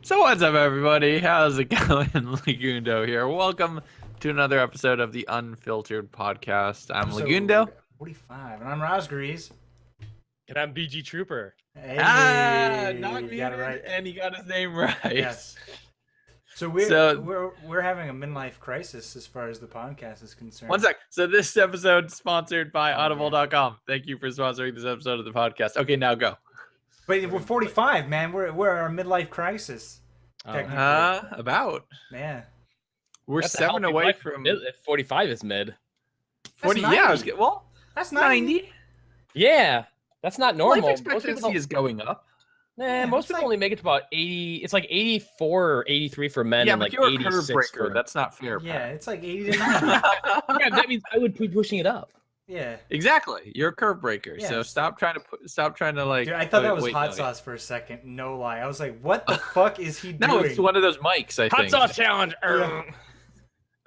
So what's up, everybody? How's it going? Legundo here. Welcome to another episode of the Unfiltered Podcast. I'm Legundo. 45, and I'm Rosgrees. And I'm BG Trooper. Hey, Not you muted, got it right. and he got his name right. Yes. So we're having a midlife crisis as far as the podcast is concerned. One sec. So this episode is sponsored by Audible.com. Thank you for sponsoring this episode of the podcast. Okay, now go. But we're 45, man. We're our midlife crisis. About. Yeah. We're That's a 7 healthy away life. from 45 is mid. 40. That's Yeah, 90. that's That's 90. Yeah, that's not normal. Life expectancy is going up. Most people only make it to about 80. It's like 84 or 83 for men, Yeah, and but like you're a 86 curve breaker. for. That's not fair. Yeah, Pat. it's like 80 to 90. Yeah, that means I would be pushing it up. Yeah. Exactly. You're a curve breaker. So Yes. stop trying to like. Dude, I thought that was wait, hot no, sauce for a second. No lie. I was like, what the fuck is he doing? No, it's one of those mics. I Hot think. sauce challenge. Yeah.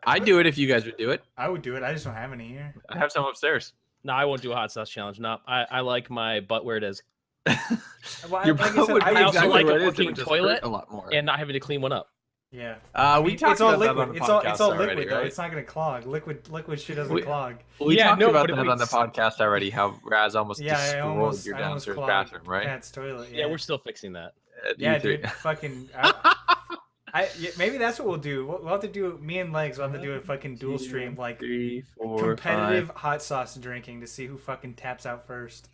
I'd do it if you guys would do it. I would do it. I just don't have any here. I have some upstairs. No, I won't do a hot sauce challenge. No, I like my butt where it is, Well, Your like I butt said, would I be I also exactly like what a it is, it working would just toilet hurt a lot more. and not having to clean one up. Yeah. We talked it's all about that liquid. on the It's all podcast liquid already, though. right? It's not gonna clog. Liquid shit doesn't clog. We Yeah, talked no, about but it that on the makes- podcast already. How Raz almost Yeah, destroyed your I almost downstairs clogged bathroom, right? Pat's toilet. Yeah, we're still fixing that. Yeah, You three. dude. Fucking. Maybe that's what we'll do. We'll have to do. Me and Legs will have to do a fucking dual stream, like 3, 4, competitive 5. hot sauce drinking to see who fucking taps out first.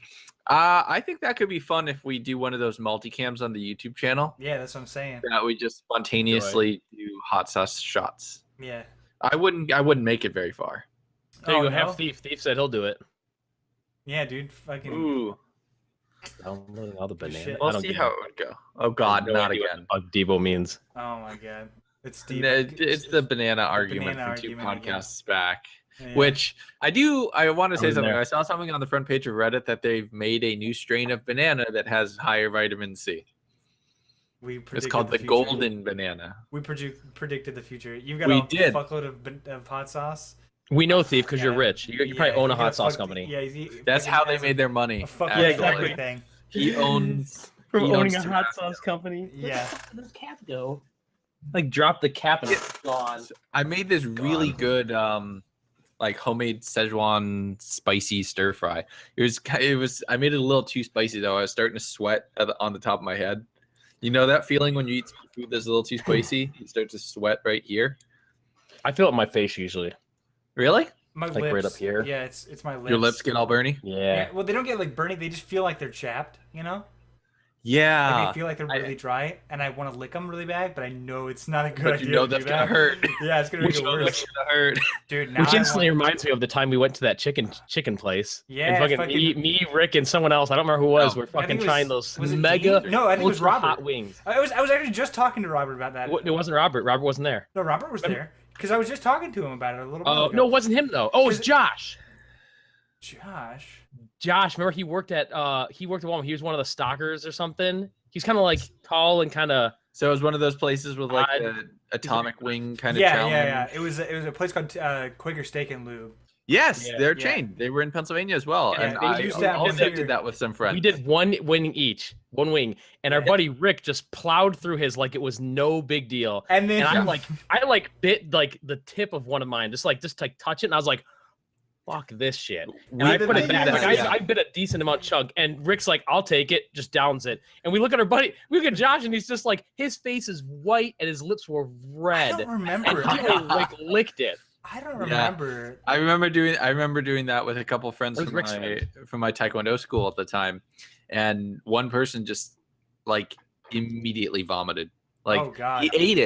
I think that could be fun if we do one of those multicams on the YouTube channel. Yeah, that's what I'm saying. That we just spontaneously do hot sauce shots. Yeah. I wouldn't make it very far. There you Oh, go. no? Have Thief. Thief said he'll do it. Yeah, dude. Fucking. Ooh. Downloading all the bananas. Shit. We'll see how it would go. Oh God, No not idea again. what Debo means. Oh my god. It's deep. It's the banana argument banana from two argument again. podcasts back. Yeah. Which I want to say was something. there. I saw something on the front page of Reddit that they've made a new strain of banana that has higher vitamin C. we It's predicted called the future. golden banana. We predicted the future. You've got We a did. fuckload of hot sauce. We know Thief because you're Yeah. rich. You probably Yeah, own a you got hot sauce fuck- company. Yeah, That's fucking how they has made their money. a fucking actually. everything. He owns From he owning a owns two hot brands. sauce company. Yeah. Where does cap go? Like drop the cap and it's gone. I made this really good like homemade Szechuan spicy stir fry. It was I made it a little too spicy though. I was starting to sweat on the top of my head. You know that feeling when you eat food that's a little too spicy? You start to sweat right here. I feel it in my face usually. Really? My Like lips. right up here? Yeah, it's my lips. Your lips get all burny? Yeah. Yeah, well, they don't get like burning. They just feel like they're chapped. You know, Yeah. like they feel like they're really dry, and I want to lick them really bad, but I know it's not a good But idea. you know to that's do gonna that. hurt. Yeah, it's gonna make Which it one worse, hurt. dude. Now Which I instantly want- reminds me of the time we went to that chicken place. Yeah, and fucking, fucking- me, Rick, and someone else. I don't remember who it was. No. We're I think fucking it trying was- those was it mega. Dean? No, I think it was ultra Robert. hot wings. I was actually just talking to Robert about that. It wasn't Robert. Robert wasn't there. No, Robert was there because I was just talking to him about it a little while Oh ago. no, it wasn't him though. Oh, it was Is it- Josh. Josh. Josh, remember he worked at Walmart. He was one of the stockers or something. He's kind of like tall and kind of. So it was one of those places with like I- the atomic wing kind of Yeah, challenge. yeah. It was a place called Quaker Steak and Lube. Yes, Yeah. they're Yeah. chained. They were in Pennsylvania as well, Yeah, and they I used to have also bigger- did that with some friends. We did one wing each, one wing, and our Yeah. buddy Rick just plowed through his like it was no big deal. And then And I bit like the tip of one of mine, just touch it, and I was like, "Fuck this shit!" And I did put that, it back. yeah. Like, I bit a decent amount chunk, and Rick's like, "I'll take it," just downs it. And we look at our buddy, we look at Josh, and he's just like, his face is white and his lips were I red, don't remember. and he like licked it. I don't Yeah. remember. I remember doing that with a couple of friends That was from Rick's from my Taekwondo school at the time, and one person just like immediately vomited. Like Oh, God. he ate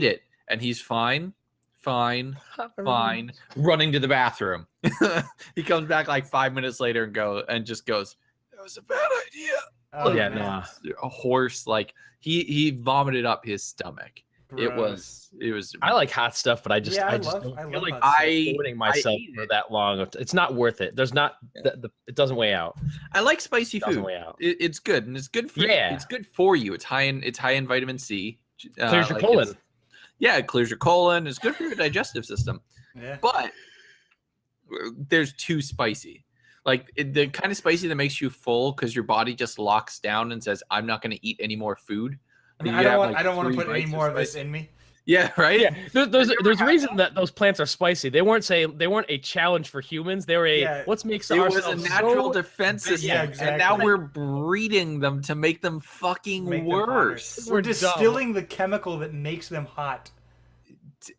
it, and he's fine, running to the bathroom. He comes back like 5 minutes later and just goes, "That was a bad idea." Oh, yeah, man. nah. A horse, like he vomited up his stomach. It Gross. was. I like hot stuff, but I just Yeah, I just love- don't I feel love like hot stuff. supporting myself ate for it. that long. It's not worth it. There's not it doesn't weigh out. I like spicy It doesn't food. weigh out. It's good, and it's good for Yeah. It's good for you. It's high in vitamin C. Clears your like colon. Yeah, it clears your colon. It's good for your digestive system. Yeah. But there's too spicy. Like the kind of spicy that makes you full because your body just locks down and says, "I'm not going to eat any more food." I mean, You I don't have, want. like, I don't want to 3 put any bites of more of this spicy. in me. Yeah, right. Yeah, there's a reason that those plants are spicy. They weren't a challenge for humans. They were let's make It was a ourselves natural so defense system, Yeah, and now exactly. we're breeding them to make them fucking Make them hotter. worse. We're We're dumb. distilling the chemical that makes them hot.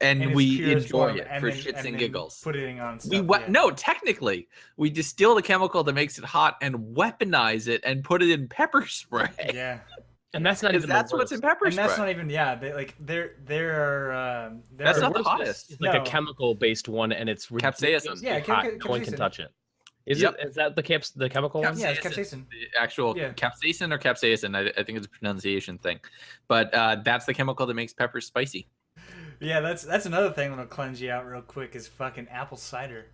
in And its we purest enjoy form, it and for then- shits and then giggles. Put it on stuff. We yeah. no, technically, we distill the chemical that makes it hot and weaponize it and put it in pepper spray. Yeah. and that's not Because even that's the what's in worst. pepper And spray. that's not even there are That's are- not the worst hottest. It's like No. a chemical-based one, and it's Capsaicin. Yeah, hot. No one capsaicin. can touch it. Is Yep. it? Is that the chemical one? Yeah, it's capsaicin. The actual Yeah. capsaicin or capsaicin. I think it's a pronunciation thing, but that's the chemical that makes pepper spicy. Yeah, that's another thing that'll cleanse you out real quick is fucking apple cider.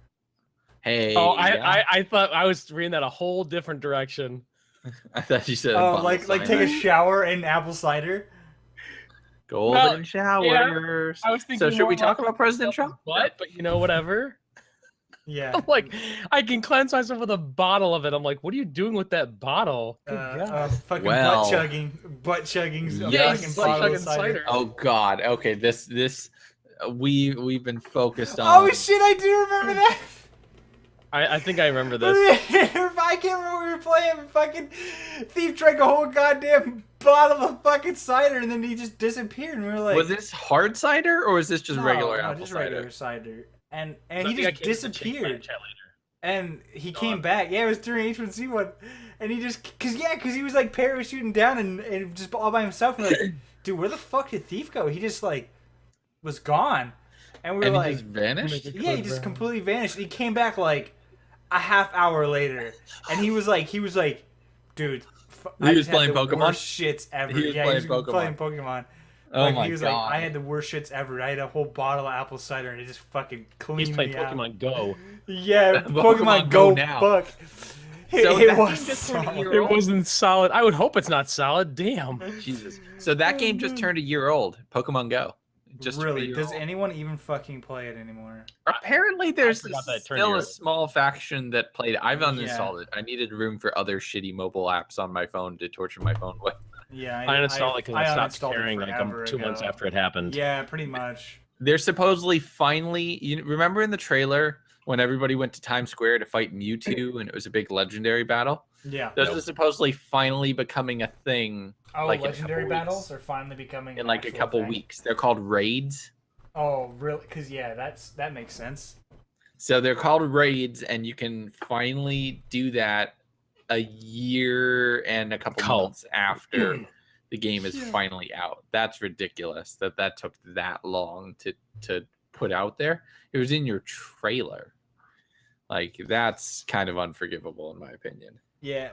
Hey, Oh, yeah. I thought I was reading that a whole different direction. I thought you said Oh, bottle like take cider. a shower in apple cider. Golden Well, showers. I was thinking. So should more we talk about about President Trump? But whatever. Yeah. I'm like, I can cleanse myself with a bottle of it. I'm like, what are you doing with that bottle? Good God. Fucking Well. butt chugging. Yes, fucking butt bottle of chugging cider. Oh God. Okay. This we've been focused on. Oh shit! I do remember that. I think I remember this. I can't remember what we were playing. Fucking thief drank a whole goddamn bottle of fucking cider and then he just disappeared. And we were like, Was this hard cider or was this just regular no, apple just cider? regular cider. And I he think I just came to the Chick-fil-A disappeared. chat later. And he came back. Yeah, it was during H1Z1. And he just, cause he was like parachuting down and just all by himself. And we're like, dude, where the fuck did Thief go? He just like was gone. And we were And like, he just vanished. yeah, he just completely vanished. He came back like a half hour later, and he was like, dude, He was playing the Pokemon? Worst shits ever. He was yeah, playing he was Pokemon. playing Pokemon. Oh Like, my he was God. like, I had the worst shits ever. I had a whole bottle of apple cider, and it just fucking cleaned He's playing me out. Pokemon Go. Yeah, Pokemon Pokemon Go Go now. Fuck. So It that was game just turned a solid. year It old? wasn't solid. I would hope it's not solid. Damn. Jesus. So that game just turned a year old. Pokemon Go. It just turned a Really? year Does old. anyone even fucking play it anymore? Apparently, there's forgot that it turned a still year a old. small faction that played it. I've Yeah. uninstalled it. I needed room for other shitty mobile apps on my phone to torture my phone with. Yeah, I uninstalled it because I stopped uninstalled it caring like forever 2 months ago. after it happened. Yeah, pretty much. They're supposedly finally. You remember in the trailer when everybody went to Times Square to fight Mewtwo and it was a big legendary battle? Yeah. Those Nope. are supposedly finally becoming a thing Oh, like in a legendary couple battles weeks. are finally becoming in an like a actual couple thing. weeks. They're called raids. Oh, really? Because yeah, that makes sense. So they're called raids, and you can finally do that a year and a couple Cult. months after the game is finally out. That's ridiculous that took that long to put out there. It was in your trailer. Like that's kind of unforgivable in my opinion. Yeah.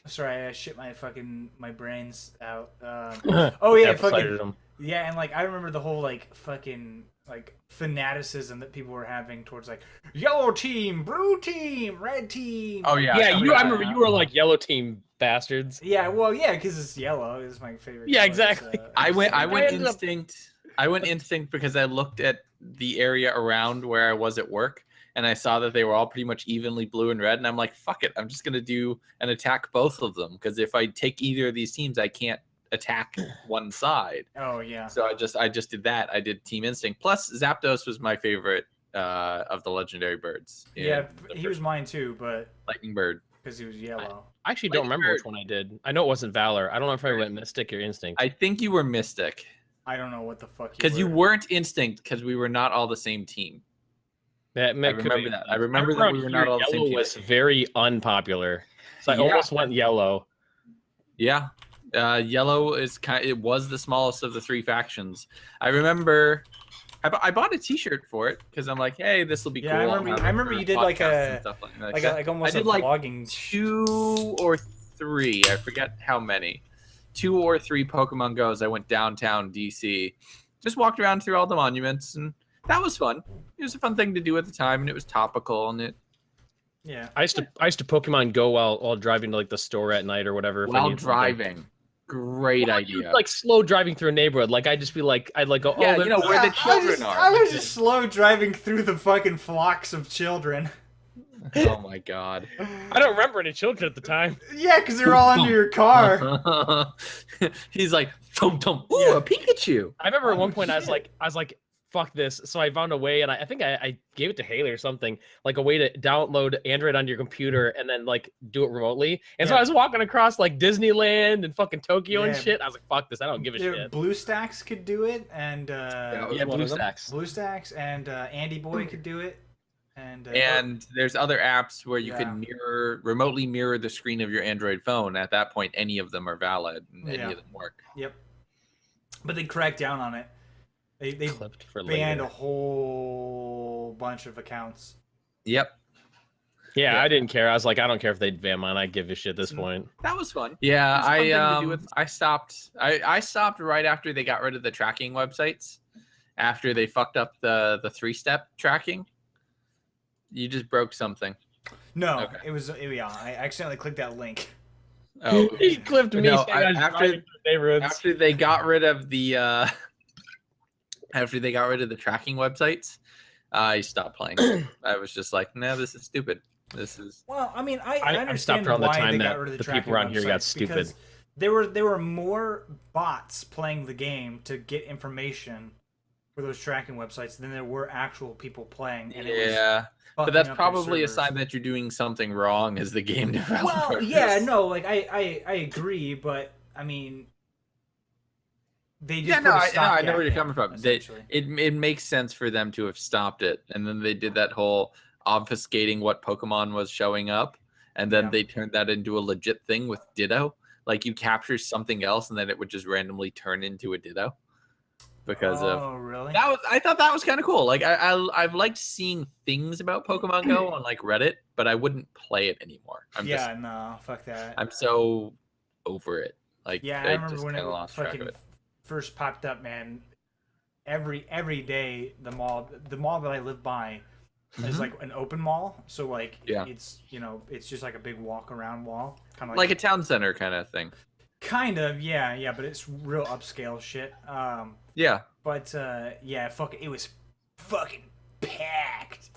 Sorry, I shit my brains out. Oh yeah, Apple fucking cidered them. yeah, and like I remember the whole like fucking like fanaticism that people were having towards like yellow team, blue team, red team. Oh yeah, Yeah, I remember you were like yellow team bastards. Yeah, well, yeah, because it's yellow. It's my favorite. Yeah, color, exactly. so- I went ended up- instinct. I went instinct because I looked at the area around where I was at work and I saw that they were all pretty much evenly blue and red, and I'm like, fuck it, I'm just gonna do and attack both of them because if I take either of these teams, I can't attack one side. Oh yeah. So I just did that. I did Team Instinct. Plus, Zapdos was my favorite of the legendary birds. in Yeah, the he was first mine too, but Lightning Bird. because he was yellow. I actually don't remember which one I did. I know it wasn't Valor. I don't know if I went Mystic or Instinct. I think you were Mystic I don't know what the fuck. because you weren't Instinct because we were not all the same team. That I remember that. I remember that we were not all the same Yellow team. was very unpopular, so I Yeah. almost went yellow. Yeah, yellow is it was the smallest of the three factions. I remember I bought a T-shirt for it because I'm like, hey, this will be Yeah, cool. I I'll remember- have I it remember for you did like podcasts and a- stuff like that. like almost I a did like vlogging. 2 or 3. I forget how many. 2 or 3 Pokemon Go's. I went downtown DC, just walked around through all the monuments, and that was fun. It was a fun thing to do at the time, and it was topical, and it Yeah. I used to Pokemon Go while driving to like the store at night or whatever. if I while needed something. driving. Great idea. Like slow driving through a neighborhood. Like I'd just be like, I'd like go, oh, Yeah, there's- you know where the children I are. was just slow driving through the fucking flocks of children. Oh my god. I don't remember any children at the time. Yeah, because they're all under your car. He's like, thump, thump. Ooh, a Pikachu. I remember at Oh, one point I was shit. like, fuck this. So I found a way, and I think I gave it to Haley or something, like a way to download Android onto your computer and then like do it remotely. And so Yeah. I was walking across like Disneyland and fucking Tokyo and Yeah. shit. I was like, fuck this. I don't give a shit. BlueStacks could do it, and it was Yeah, one of them. BlueStacks. BlueStacks and Andy Boy could do it. And There's other apps where you Yeah. can remotely mirror the screen of your Android phone. At that point, any of them are valid and any Yeah. of them work. Yep. But they cracked down on it. They Clipped for banned later. a whole bunch of accounts. Yep. Yeah, Yeah. I didn't care. I was like, I don't care if they ban mine. I give a shit at this point. That was fun. Yeah, It was a fun thing to do with- I stopped. I stopped right after they got rid of the tracking websites. After they fucked up the 3-step tracking. You just broke something. No, Okay. it was yeah. I accidentally clicked that link. Oh, He clipped me. No, saying I was after- driving through neighborhoods. after they got rid of the tracking websites, I stopped playing. I was just like, no, this is stupid. This is Well, I mean, I I understand stopped around the why time they got that rid of the the people tracking around here got websites, stupid. because there were more bots playing the game to get information for those tracking websites than there were actual people playing. And it was yeah. But fucking that's up their probably a servers. sign that you're doing something wrong as the game developer. Well, yeah, no, like I agree, but I mean, they just Yeah, put no, a I know where stopgap you're in, coming from. They, essentially. it makes sense for them to have stopped it, and then they did that whole obfuscating what Pokemon was showing up, and then Yeah. they turned that into a legit thing with Ditto. Like you capture something else, and then it would just randomly turn into a Ditto. Because of Oh, really? I thought that was kind of cool. Like I've liked seeing things about Pokemon Go on like Reddit, but I wouldn't play it anymore. Yeah, no, fuck that. I'm so over it. Like Yeah, I remember just when it kinda lost track fucking of it. first popped up, man. Every day, the mall that I live by is Mhm. like an open mall, so like Yeah. it's it's just like a big walk around wall, kind of Like a town center kind of thing. kind of yeah, but it's real upscale shit. Yeah. But yeah, it was fucking packed,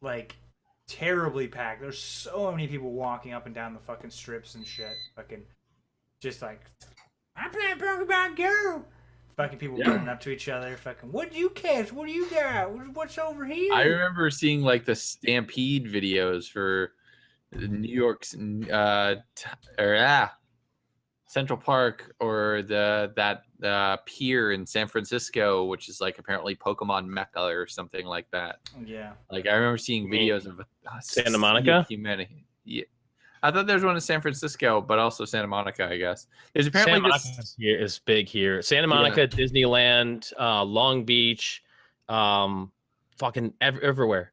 like terribly packed. There's so many people walking up and down the fucking strips and shit, fucking just like I'm playing Pokemon Go. Fucking people running up to each other. Fucking, what'd you catch? What do you got? What's over here? I remember seeing like the Stampede videos for New York's Central Park or that pier in San Francisco, which is like apparently Pokemon Mecca or something like that. Yeah. Like I remember seeing videos of Santa Monica? Humanity. Yeah. I thought there was one in San Francisco, but also Santa Monica, I guess. There's apparently Santa this. Monica is big here. Santa Monica, Disneyland, Long Beach, fucking everywhere,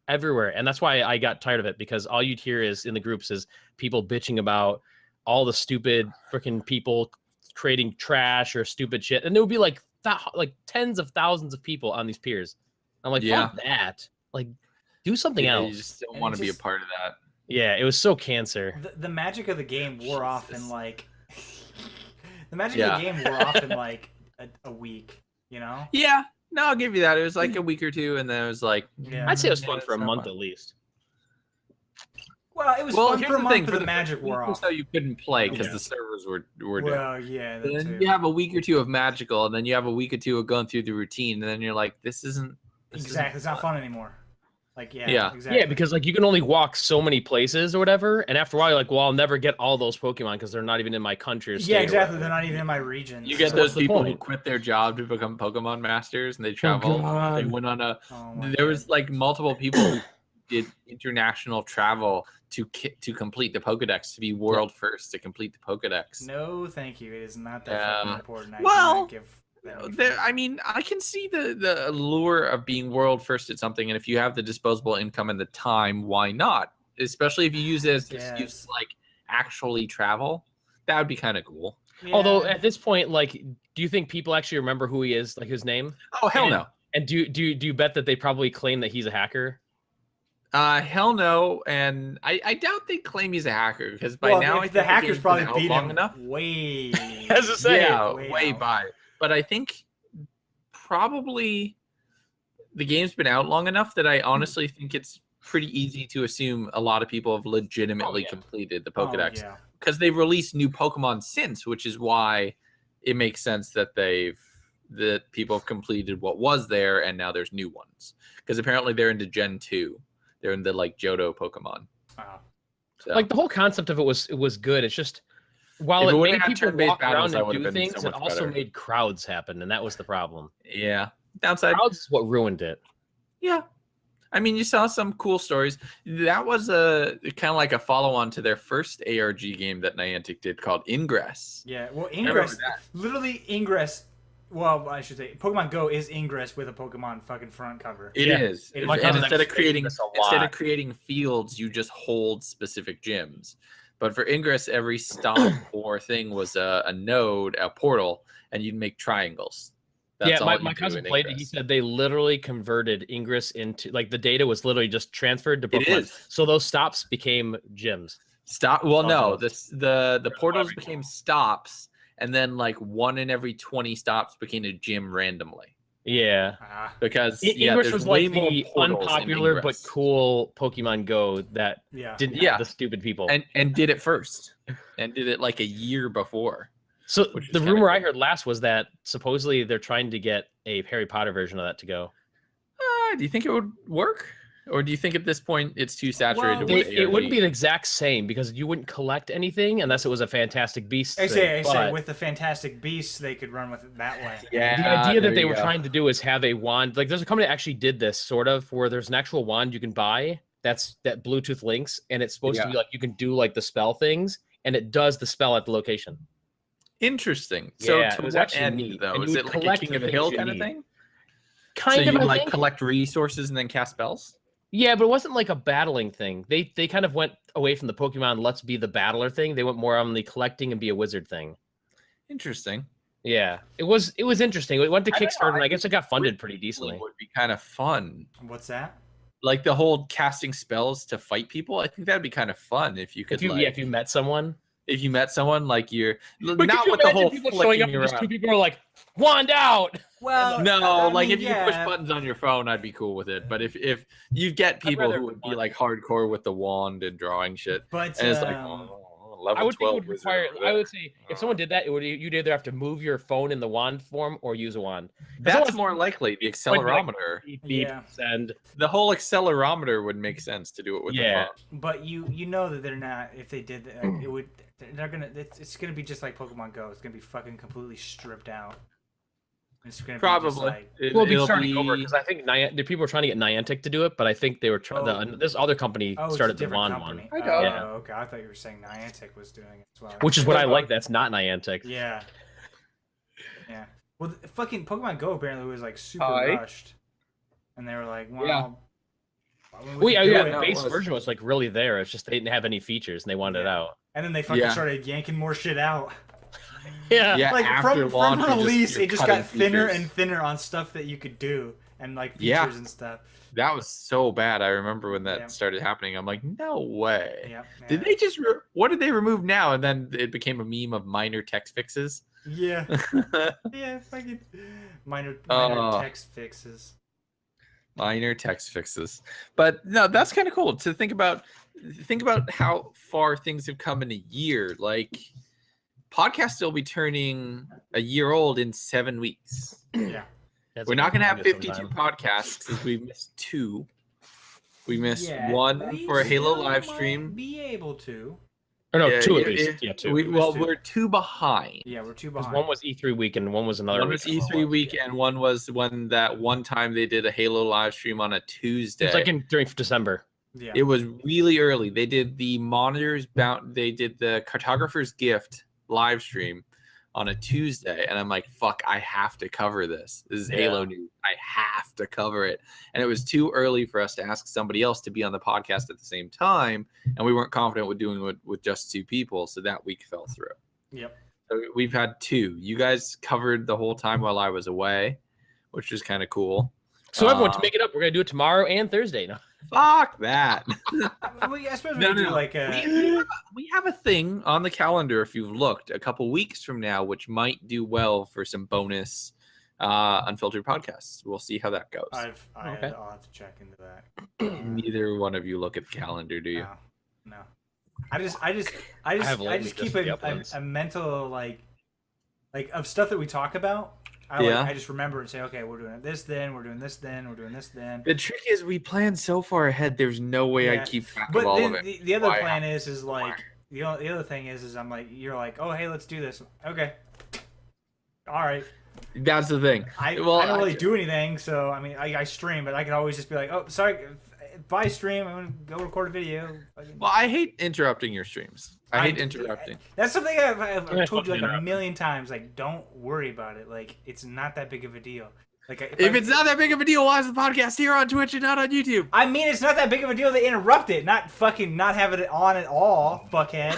and that's why I got tired of it, because all you'd hear is in the groups is people bitching about all the stupid freaking people creating trash or stupid shit, and there would be like tens of thousands of people on these piers. I'm like, Yeah. fuck that. Like, do something Yeah, you else. just don't And want it to be a just- part of that. Yeah, it was so cancer. The magic of the game wore off in Jesus. like. The magic Yeah. of the game wore off in like a week, you know? Yeah, no, I'll give you that. It was like a week or two, and then it was like, Yeah. I'd say it was yeah, fun it's for a not month fun. at least. Well, it was Well, fun here's for a the month, thing: but for the magic wore off. so you couldn't play because Yeah. the servers were down. Well, yeah, that Then too. you have a week or two of magical, and then you have a week or two of going through the routine, and then you're like, this isn't Exactly, it's not fun anymore. Like, yeah, Yeah. exactly. Yeah, because like you can only walk so many places or whatever, and after a while you're like, well, I'll never get all those Pokemon because they're not even in my country or state. yeah, or exactly. whatever. They're not even in my region. You get so- those what's the people who point? quit their job to become Pokemon masters, and they travel. They God. went on a. Oh my There was God. like multiple people who did international travel to complete the Pokedex, to be world first to complete the Pokedex. No, thank you. It is not that Yeah. fucking important. I Well, cannot give that any There, fuck. I mean, I can see the allure of being world first at something, and if you have the disposable income and the time, why not? Especially if you use it as an excuse Yes. to like actually travel, that would be kind of cool. Although Yeah. at this point, like, do you think people actually remember who he is, like his name? Oh hell And- no, And do you bet that they probably claim that he's a hacker? hell no, and I doubt they claim he's a hacker because by Well, now I the think hackers game's been probably out beat long him enough. way has to say. Yeah, way way out. by. But I think probably the game's been out long enough that I honestly think it's pretty easy to assume a lot of people have legitimately completed the Pokedex yeah. because they've released new Pokemon since, which is why it makes sense that people have completed what was there and now there's new ones. Because apparently they're into Gen 2. They're into like Johto Pokemon. Wow. So, Like the whole concept of it was good. It's just while If it it would've made had people turn-based walk battles, around that and would've do been so things, it much also better. made crowds happen, and that was the problem. yeah. Downside. Crowds is what ruined it. Yeah. I mean, you saw some cool stories. That was a kind of like a follow-on to their first ARG game that Niantic did called Ingress. Yeah, well, remember Ingress, literally Ingress. Well, I should say, Pokemon Go is Ingress with a Pokemon fucking front cover. It Yeah. is. It is. My And cousin instead of actually creating this a lot. fields, you just hold specific gyms. But for Ingress, every stop or thing was a node, a portal, and you'd make triangles. That's all my you do cousin in played it. He Ingress. said they literally converted Ingress into like the data was literally just transferred to It Pokemon. is. So those stops became gyms. Stop. Well, no, Almost. the portals every became stops, and then like 1 in every 20 stops became a gym randomly. Yeah. Ah, Because Ingress there's was way like more the portals in unpopular but Ingress. cool Pokemon Go that yeah. didn't Yeah. have the stupid people. and did it first, and did it like a year before. So which is the kinda rumor I cool. heard last was that supposedly they're trying to get a Harry Potter version of that to go. Do you think it would work, or do you think at this point it's too saturated Well, with It wouldn't be ARG? the exact same because you wouldn't collect anything unless it was a Fantastic Beast. I say, but with the Fantastic Beasts, they could run with it that way. Yeah, the idea there that they you were go. trying to do is have a wand. Like there's a company that actually did this sort of where there's an actual wand you can buy that Bluetooth links, and it's supposed to be like you can do like the spell things, and it does the spell at the location. Interesting. So Yeah, to it was what actually end neat. though? And you Is would it like a collect King the of the things Hill you kind of need. thing? Kind so of, you I like think. collect resources and then cast spells? Yeah, but it wasn't like a battling thing. They kind of went away from the Pokemon let's be the battler thing. They went more on the collecting and be a wizard thing. Interesting. Yeah, it was interesting. It went to I don't know, Kickstarter, and I I guess it got funded pretty decently. Would be kind of fun. What's that? Like the whole casting spells to fight people. I think that'd be kind of fun if you could. If you met someone, if you met someone like you're but not could you with the imagine whole people showing up flicking and just around. two people are like wand out. Well, No, I like mean, if you push buttons on your phone, I'd be cool with it. But if you get people rather who would be wand. like hardcore with the wand and drawing shit, But and it's like level I would think 12 it would wizard require. over I there. would say if someone did that, you'd either have to move your phone in the wand form or use a wand. That's someone's- more likely. The Like, like, accelerometer, beep, beep, Yeah. send. the whole accelerometer would make sense to do it with Yeah. the phone. But you know that they're not. If they did that, it would. They're gonna. It's gonna be just like Pokemon Go. It's gonna be fucking completely stripped out. It's gonna be Probably. just like, We'll be It'll starting over because I think the people were trying to get Niantic to do it, but I think they were trying. This other company it's a started the different Wand company. one, Oh, Yeah. okay. I thought you were saying Niantic was doing it as well. which is what I like. That's not Niantic. Yeah. Yeah. Well, fucking Pokemon Go apparently was like super Hi. rushed, and they were like, "Well, Yeah. Well, yeah, could do yeah. it." The it base was. version was like really there. It's just they didn't have any features and they wanted it Yeah. out. And then they fucking Yeah. started yanking more shit out. Yeah. Yeah, Like after from launch, release, you're it just cutting got thinner features. and thinner on stuff that you could do and like features Yeah. and stuff. That was so bad. I remember when that Yeah. started happening. I'm like, no way. Yeah. Did they just? What did they remove now? And then it became a meme of minor text fixes. Yeah. Yeah. Fucking minor Oh. text fixes. Minor text fixes. But no, that's kind of cool to think about. Think about how far things have come in a year. Like, podcast will be turning a year old in 7 weeks. Yeah. That's We're not going to have sometime. 52 podcasts because we missed 2. We missed Yeah, one we for a Halo still live might stream. Be able to. Or no, Yeah, 2 at yeah, least. Yeah, 2. Well, two. we're 2 behind. Yeah, we're two 'Cause behind. one was E3 week and one was another One week. was E3 week, and one was when that one time they did a Halo live stream on a Tuesday. It's like during December. Yeah. It was really early. They did the monitors bound. They did the cartographer's gift live stream on a Tuesday, and I'm like, "Fuck! I have to cover this. This is Yeah. Halo news. I have to cover it." And it was too early for us to ask somebody else to be on the podcast at the same time, and we weren't confident with doing it with just 2 people, so that week fell through. Yep. So we've had 2. You guys covered the whole time while I was away, which was kind of cool. So everyone, to make it up, we're gonna do it tomorrow and Thursday. No. Fuck that. I suppose we could do like we have a thing on the calendar, if you've looked, a couple weeks from now, which might do well for some bonus Unfiltered podcasts. We'll see how that goes. I'll have to check into that. Neither one of you look at the calendar, do you? No. I just keep a mental like of stuff that we talk about. I just remember and say, okay, we're doing this then, we're doing this then, we're doing this then. The trick is we plan so far ahead. There's no way I keep track of all of it. The other plan is like the other thing is I'm like, you're like, oh hey, let's do this. Okay, all right. That's the thing. I don't really do anything, so I mean, I stream, but I could always just be like, oh, sorry, bye stream. I'm gonna go record a video. Well, I hate interrupting your streams. I hate interrupting. That's something I've told you like a million times. Like, don't worry about it. Like, it's not that big of a deal. Like, if it's not that big of a deal, why is the podcast here on Twitch and not on YouTube? I mean, it's not that big of a deal to interrupt it, not have it on at all, fuckhead.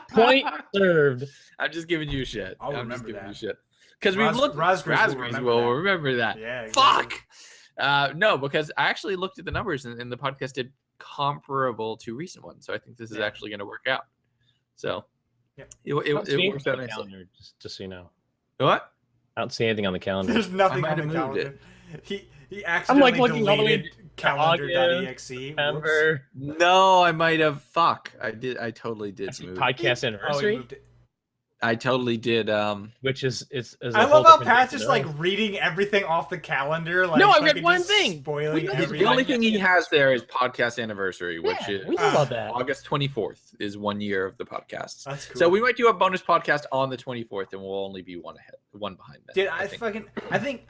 Point served. I'm just giving you shit. I'm just giving you shit. Because we've looked. Raspberries will remember that. Yeah. Exactly. Fuck. No, because I actually looked at the numbers and the podcast did comparable to recent ones. So I think this is actually going to work out. So it works out nicely. Just so you know. What? I don't see anything on the calendar. There's nothing on the calendar. He accidentally deleted calendar.exe. No, I might have. Fuck. I did. I totally did. Podcast anniversary. moved it. I totally did. Which is I love how Pat's just like reading everything off the calendar. Like, no, I've got one thing. Spoiling everything. The only thing he has there is podcast anniversary, which is we know about that. August 24th is 1 year of the podcast. That's cool. So we might do a bonus podcast on the 24th, and we'll only be one behind that. Dude, I think.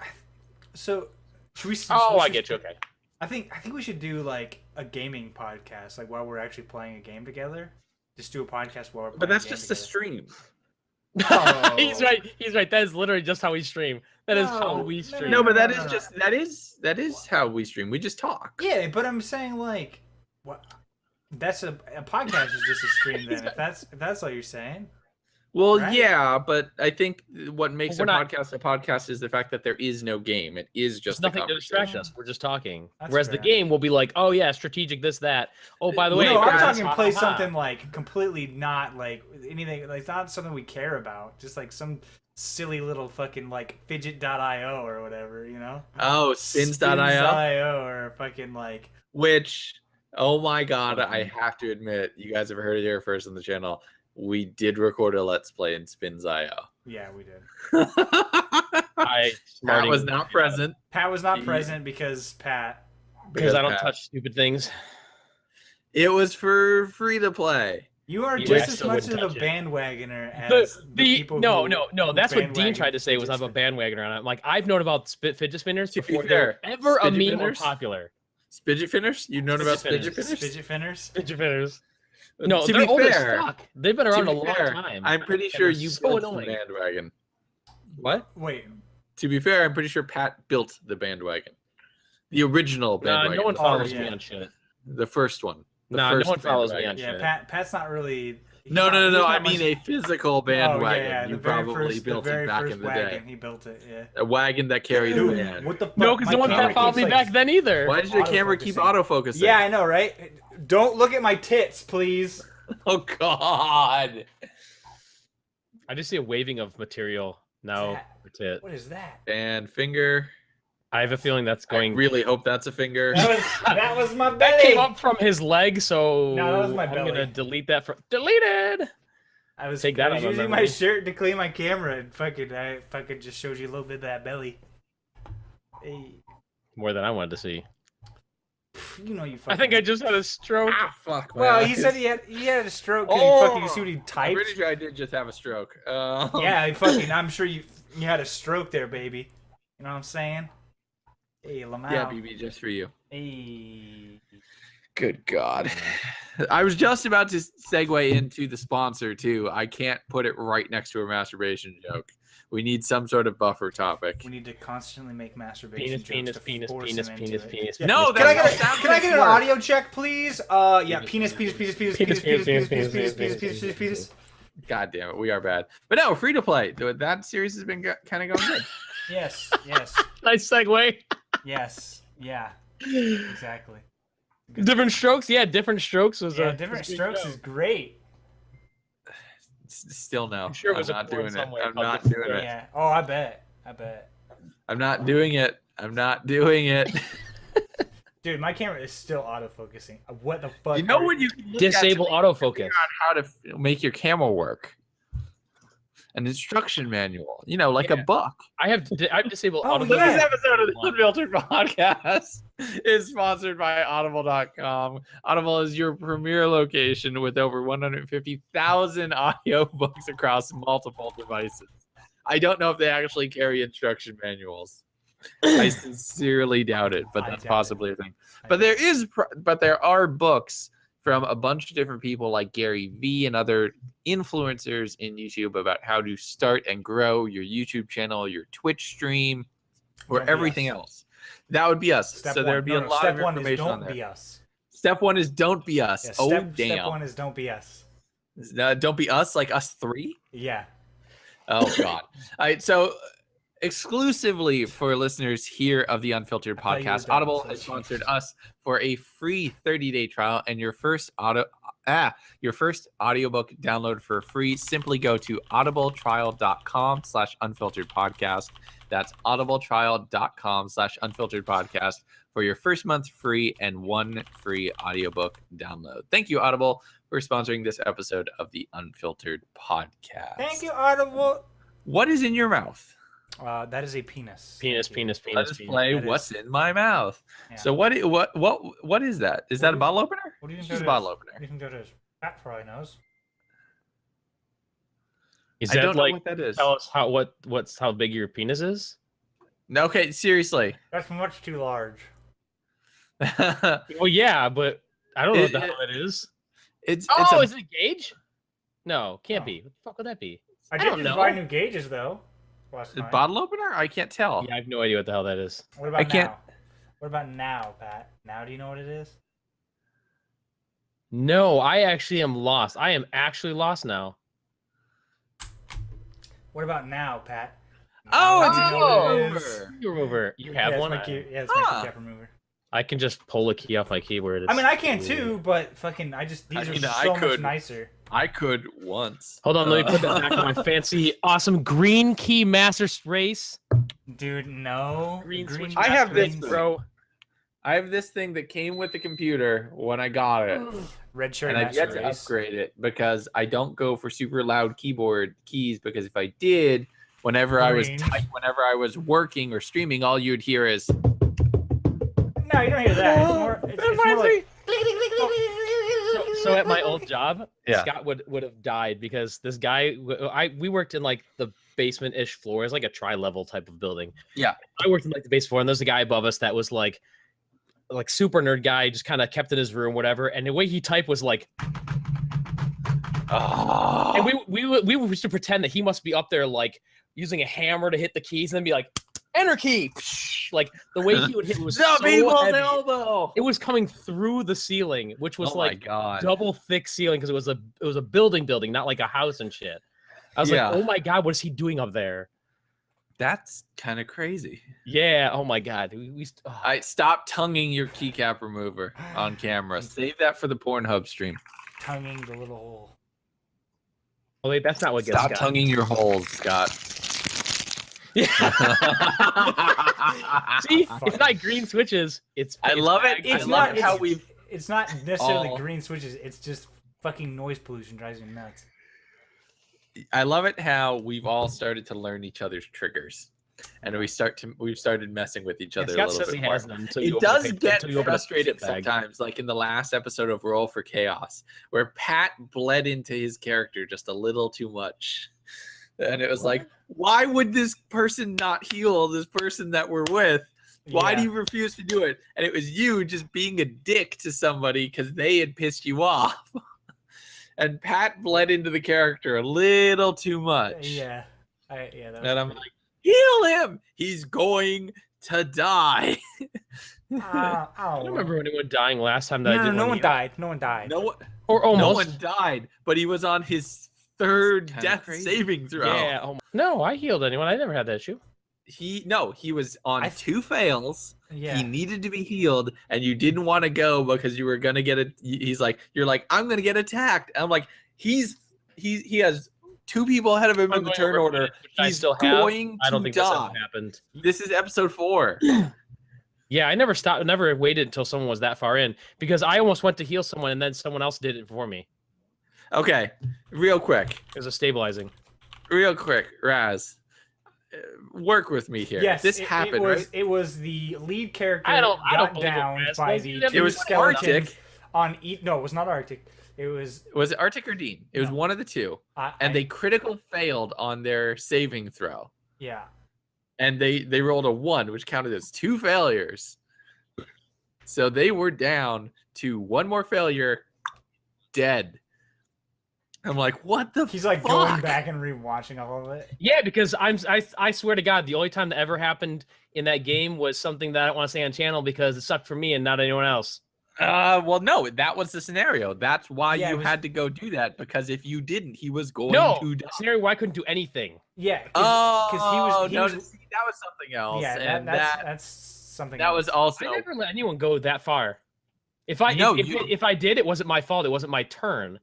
So should we? I get you. Okay. I think we should do like a gaming podcast, like while we're actually playing a game together. Just do a podcast while we're playing. But that's a game just together. a stream. Oh. He's right. That is literally just how we stream. That is how we stream. No, but that is how we stream. We just talk. Yeah, but I'm saying like, what? That's a podcast is just a stream then. If that's all you're saying. Well, right? Yeah, but I think what makes a podcast is the fact that there is no game. It is just nothing to distract us. We're just talking. That's Whereas fair. the game will be like, oh yeah, strategic, this, that. Oh, by the way, no, I'm talking play something like completely not like anything. Like, it's not something we care about. Just like some silly little fucking like fidget.io or whatever, you know? Oh, spins.io? Spins.io or fucking like. Which, oh my god, I have to admit, you guys have heard it here first on the channel. We did record a Let's Play in Spins.io. Yeah, we did. Pat was not present. Pat was not present because I don't touch stupid things. It was for free to play. You are just as much of a bandwagoner as the people. No. That's what Dean tried to say was I'm a bandwagoner, and I'm like, I've known about fidget spinners before they're ever a meme or popular. Fidget spinners? You've known about fidget spinners? Fidget spinners? Fidget spinners. No, to they're be old fair, as fuck. They've been around a long time. I'm pretty sure you built annoying. the bandwagon. What? Wait. To be fair, I'm pretty sure Pat built the bandwagon. The original bandwagon. No one follows me on shit. The first one. No one follows me on shit. Yeah, Pat's not really. No. I mean a physical bandwagon. Yeah, you probably built it back in the day. He built it, yeah. A wagon that carried a band. What the fuck? No, because no one followed me back then either. Why did your camera keep autofocusing? Yeah, I know, right? Don't look at my tits, please. Oh God! I just see a waving of material. No, that's it. What is that? And finger. I have a feeling that's going. I really hope that's a finger. That was my belly. That came up from his leg, so no, that was my belly. I'm gonna delete that from deleted. I was using my shirt to clean my camera, and I fucking just showed you a little bit of that belly. Hey. More than I wanted to see. You know you fucking. I think I just had a stroke. Ah, fuck. Well, he said he had a stroke. You see what he typed? I'm pretty sure I did just have a stroke. Yeah, I'm sure you had a stroke there, baby. You know what I'm saying? Hey, Lamau. Yeah, BB, just for you. Hey. Good God. I was just about to segue into the sponsor, too. I can't put it right next to a masturbation joke. We need some sort of buffer topic. We need to constantly make masturbation penis. Yeah. No, can I get an audio check, please? Yeah, penis. God damn it, we are bad. But no, free to play. That series has been kind of going good. Yes. Nice segue. Yes. Yeah. Exactly. Different Strokes, yeah, Different Strokes was Different Strokes is great. Still no. I'm sure it was I'm a not porn doing it. somewhere I'm called not Different doing it. Yeah. Oh, I bet. I'm not doing it. I'm not doing it. Dude, my camera is still autofocusing. What the fuck? You know what you can look Disable at to autofocus. figure out how to make your camera work? An instruction manual. You know, like a book. I've disabled Oh, autofocus. yeah. This episode of the Unfiltered Podcast is sponsored by Audible.com. Audible is your premier location with over 150,000 audiobooks across multiple devices. I don't know if they actually carry instruction manuals. I sincerely doubt it, but that's possibly a thing. But there are books from a bunch of different people like Gary Vee and other influencers in YouTube about how to start and grow your YouTube channel, your Twitch stream, or everything else. That would be us. So there would be a lot of information on there. Step 1 is don't be us. Step 1 is don't be us. Yeah, Oh, damn. damn. Step 1 is don't be us. Don't be us, like us three? Yeah. Oh, God. All right, so exclusively for listeners here of the Unfiltered Podcast, Audible has sponsored us for a free 30-day trial, and your first audiobook download for free. Simply go to audibletrial.com/unfilteredpodcast. That's audibletrial.com/unfilteredpodcast for your first month free and 1 free audiobook download. Thank you, Audible, for sponsoring this episode of the Unfiltered Podcast. Thank you, Audible. What is in your mouth? That is a penis. Penis. Let us play what's in my mouth. Yeah. So what is that? Is that a bottle opener? What do you think? Just that a bottle is? opener. What do you think that is? Pat probably knows. Is I that don't know like what that is. tell us how big your penis is? No, okay, seriously. That's much too large. Well, yeah, but I don't know what the hell that is. It's is it a gauge? No, can't be. What the fuck would that be? I don't did know. just buy new gauges though. Last a night. bottle opener? I can't tell. Yeah, I have no idea what the hell that is. What about I can't- now? What about now, Pat? Now do you know what it is? No, I actually am lost. I am actually lost now. What about now, Pat? Oh, Now it's do a you know what it key is? remover. Key remover. You have it's one? my key, yeah, it's my Huh. keycap remover. I can just pull a key off my keyboard. I mean, I can too, but fucking, these I are mean, so I much could. nicer. I could once. Hold on, let me put that back on my fancy, awesome green key master race. Dude, no. Green switch. I have this, green- bro. I have this thing that came with the computer when I got it, Red shirt and I've master yet to race. upgrade it because I don't go for super loud keyboard keys. Because if I did, whenever I was Green. whenever I was working or streaming, all you'd hear is. No, you don't hear that. It's more, it's more like... So at my old job, Yeah. Scott would have died because this guy, we worked in like the basement-ish floor. It's like a tri-level type of building. Yeah. I worked in like the base floor, and there's a guy above us that was like super nerd guy, just kind of kept in his room, whatever. And the way he typed was like, Oh. and we used to pretend that he must be up there like using a hammer to hit the keys, and then be like, enter key, like the way he would hit was The so people's heavy. elbow. It was coming through the ceiling, which was Oh my like God. double thick ceiling because it was a building, not like a house and shit. I was Yeah. like, oh my God, what is he doing up there? That's kind of crazy. Yeah, oh my God. I stop tonguing your keycap remover on camera. Save that for the Pornhub stream. Tonguing the little hole. Oh wait, that's not what gets Stop Scott. tonguing your holes, Scott. Yeah. See, it's not green switches. It's love it. It's I not love how we've It's not necessarily all- green switches. It's just fucking noise pollution drives me nuts. I love it how we've all started to learn each other's triggers, and we've started messing with each other a Scott little says bit he more. has them. until you It open does the get until you open the frustrating shit bag. sometimes, like in the last episode of Roll for Chaos, where Pat bled into his character just a little too much. And it was like, why would this person not heal this person that we're with? Why do you refuse to do it? And it was you just being a dick to somebody because they had pissed you off. And Pat bled into the character a little too much. Yeah. That was And I'm like, heal him. He's going to die. I I don't don't remember anyone dying last time that I No, did no one one either. died. No one died. No one, Or almost. no one died, but he was on his third It's kinda death crazy. saving throw. Yeah. Oh my. No, I healed anyone. I never had that issue. he was on 2 fails. Yeah. He needed to be healed, and you didn't want to go because you were gonna get it. You're like, I'm gonna get attacked. And I'm like, he has 2 people ahead of him in the turn order. He's still going I don't to think this die. ever happened. This is episode 4. Yeah, I never waited until someone was that far in because I almost went to heal someone and then someone else did it for me. Okay, real quick. It was a stabilizing. Real quick, Raz. Work with me here. Yes, this happened, right? It was the lead character I don't got believe it, down Raz. by Like, the you never 2 It was skeletons Arctic. on no, it was not Arctic. It was Was it Arctic or Dean? It was No. one of the 2. And they critical failed on their saving throw. yeah. And they rolled a 1, which counted as 2 failures. So they were down to 1 more failure, dead. I'm like, what the He's like fuck? going back and rewatching all of it. Yeah, because I swear to God, the only time that ever happened in that game was something that I don't want to say on channel because it sucked for me and not anyone else. Well, no, that was the scenario. That's why Yeah, it you was- had to go do that, because if you didn't, he was going No, to die. scenario where I couldn't do anything. Yeah, Oh, he no, was see, that was something else. yeah, and that's something. that was also I never let anyone go that far. If I No, if I did, it wasn't my fault. It wasn't my turn.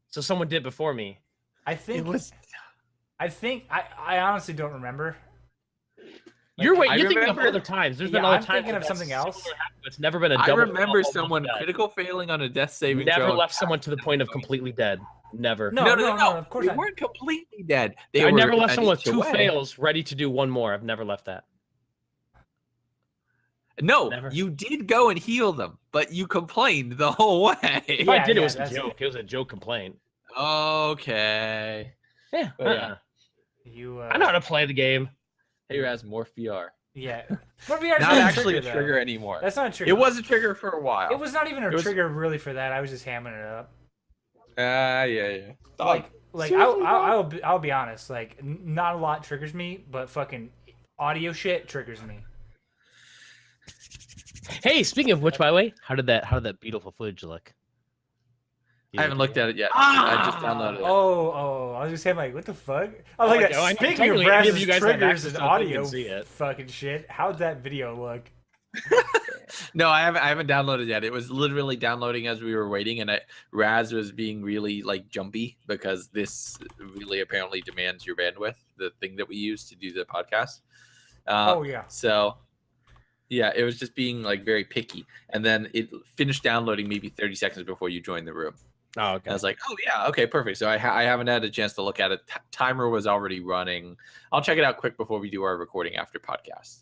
So someone did before me. I think it was. I think I honestly don't remember. You're I thinking of remember- other times. There's Yeah, been other I'm times. thinking of that's something else. similar happened. It's never been a I double. remember almost someone dead. critical failing on a death saving Never throw. left someone to the point of completely dead. Never. No, of course They not. weren't completely dead. They I were never left an someone with inch 2 away. fails, ready to do 1 more. I've never left that. No, Never. you did go and heal them, but you complained the whole way. If Yeah, I did, yeah, it was a that's joke. It was a joke complaint. Okay. Yeah. But yeah. You I know how to play the game. Hey, Raz, more VR. yeah. But we are Not actually a trigger anymore. That's not a trigger. It was a trigger for a while. It was not even a It was- trigger really for that. I was just hamming it up. Yeah. Like Seriously, I'll be honest. Like not a lot triggers me, but fucking audio shit triggers me. Hey, speaking of which, by the way, how did that beautiful footage look? I haven't looked at it yet. I just downloaded it. Oh, I was just saying like, what the fuck? I was like, like, oh, I know, speaking of technically, any of Braz's you guys have triggers access and to it, you audio can see it. fucking shit, how'd that video look? No, I haven't downloaded yet. It was literally downloading as we were waiting, and Raz was being really like jumpy because this really apparently demands your bandwidth, the thing that we use to do the podcast. Oh yeah. So yeah, it was just being like very picky, and then it finished downloading maybe 30 seconds before you joined the room. Oh, And okay. I was like, oh yeah, okay, perfect. So I haven't had a chance to look at it. Timer was already running. I'll check it out quick before we do our recording after podcast.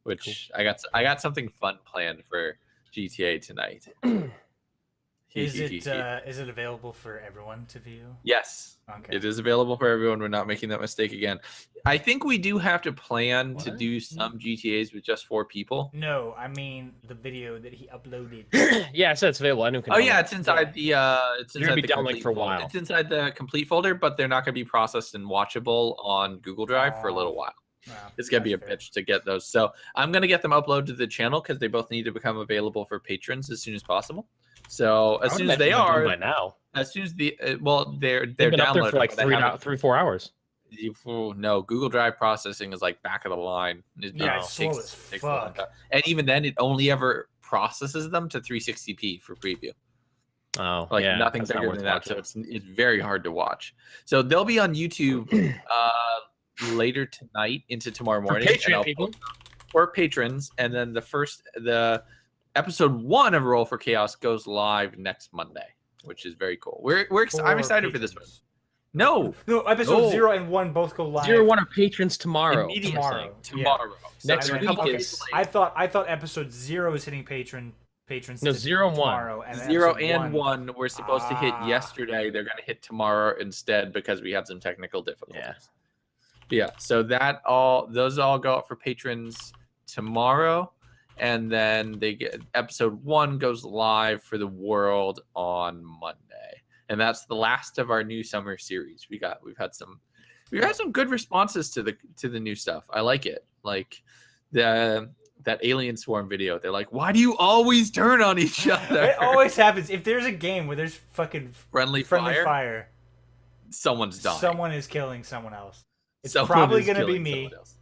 Which I got something fun planned for GTA tonight. Is it available for everyone to view? Yes, Okay. it is available for everyone. We're not making that mistake again. I think we do have to plan to What? do some GTAs with just 4 people. No, I mean the video that he uploaded. Yeah, I said it's available. I knew. Oh yeah, it's inside the it's You're gonna inside be the downloading complete for a folder. while. It's inside the complete folder, but they're not going to be processed and watchable on Google Drive for a little while. Wow, It's gonna be a that's bitch to get those. So I'm gonna get them uploaded to the channel because they both need to become available for patrons as soon as possible. So as soon as they are, by now, as soon as the they're they've been up there downloaded for like but I haven't- 3-4 hours. No, Google Drive processing is like back of the line. Yeah, it's slow as a long fuck. time. And even then, it only ever processes them to 360p for preview. Oh, Like yeah, nothing that's not bigger worth than that. So watching. it's very hard to watch. So they'll be on YouTube later tonight into tomorrow For morning. and Patreon I'll people. post them for patrons, and then the episode 1 of Roll for Chaos goes live next Monday, which is very cool. I'm excited for this one. No, No, episode No. 0 and 1 both go live. 0-1 are patrons tomorrow. immediately Tomorrow. tomorrow. So Next they're a week couple is- days late. I thought episode 0 is hitting patrons. No, 0 and 1. tomorrow, and then 0 episode and 1 were supposed to hit Ah. yesterday. They're going to hit tomorrow instead because we had some technical difficulties. Yeah. Yeah. So those all go out for patrons tomorrow, and then they get episode 1 goes live for the world on Monday, and that's the last of our new summer series. We've had some good responses to the new stuff. I like it. Like that alien swarm video. They're like, why do you always turn on each other? It always happens. If there's a game where there's fucking friendly fire. Someone's dying. someone is killing someone else. It's Someone probably is gonna be killing me. someone else.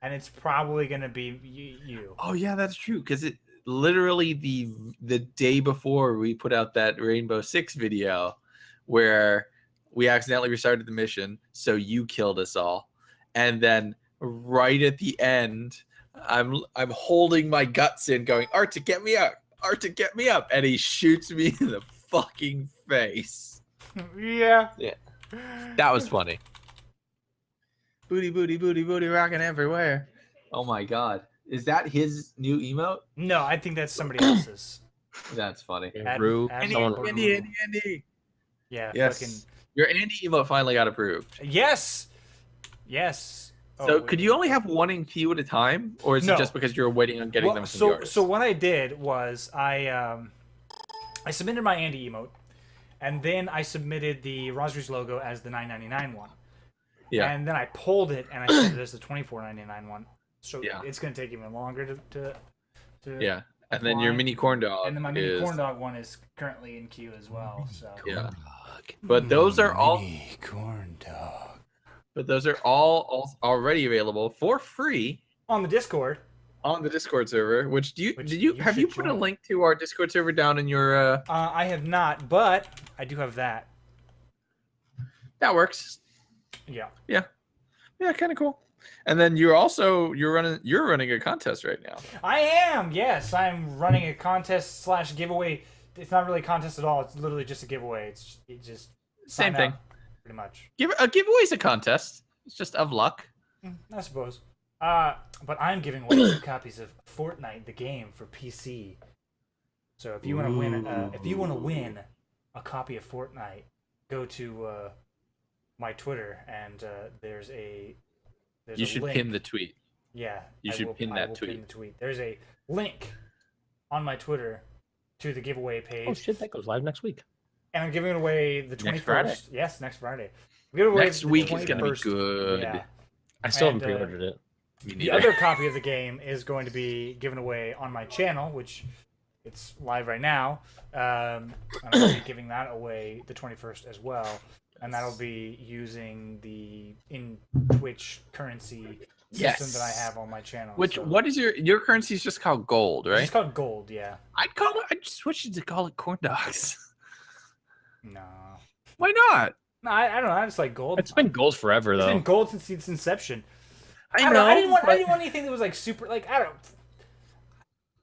and it's probably gonna be you. Oh yeah, that's true. Because it literally the day before we put out that Rainbow Six video, where we accidentally restarted the mission, so you killed us all, and then right at the end, I'm holding my guts in, going, Arctic, get me up, Arctic, get me up, and he shoots me in the fucking face. Yeah. That was funny. Booty, booty, booty, booty, rocking everywhere. Oh my god. Is that his new emote? No, I think that's somebody else's. That's funny. Rue, Andy. Yeah, Yes. fucking... Your Andy emote finally got approved. Yes. So could you only have one in queue at a time? Or is No. it just because you're waiting on getting them from yours? So what I did was I submitted my Andy emote, and then I submitted the Rosry's logo as the $9.99 one. Yeah. And then I pulled it and I sent it as the $24.99 one. So Yeah. it's gonna take even longer to Yeah. And then your apply. mini corn dog. And then my mini corn dog one is currently in queue as well. So Yeah. But those are all mini corn dog but those are all already available for free on the Discord. on the Discord server. Which have you should put a join. link to our Discord server down in your I have not, but I do have that. that works. Yeah. Yeah, kind of cool. And then you're running a contest right now. I am. Yes, I'm running a contest / giveaway. It's not really a contest at all. It's literally just a giveaway. It's just Same sign thing. up, pretty much. A giveaway's a contest. It's just of luck. I suppose. But I'm giving away 2 copies of Fortnite, the game for PC. So if you want to win, a copy of Fortnite, go to my Twitter and there's a You should link. pin the tweet. Yeah, You should pin that tweet. Pin the tweet. There's a link on my Twitter to the giveaway page. Oh shit, that goes live next week. And I'm giving it away the 21st. Next Friday. Yes, next Friday. I'm giving it away Next the week is going to be 21st. good. Yeah. I still And, haven't pre-ordered it. Me The neither. other copy of the game is going to be given away on my channel, which it's live right now. And I'm going to be giving that away the 21st as well. And that'll be using the Twitch currency system that I have on my channel. What is your currency is just called gold, right? It's called gold, yeah. I'd just switch it to call it corn dogs. No. Why not? No, I don't know. I just like gold. It's been gold forever It's though. been gold since its inception. I don't know. I didn't want but- anything that was like super, like, I don't.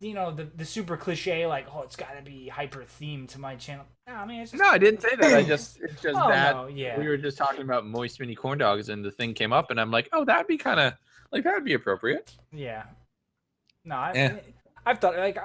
You know, the super cliche, like, oh, it's got to be hyper themed to my channel. No, I mean, it's just. No, I didn't say that. it's just Oh, that no, yeah. we were just talking about moist mini corn dogs, and the thing came up, and I'm like, oh, that'd be kind of like that would be appropriate. Yeah. No, Eh. I've thought, like,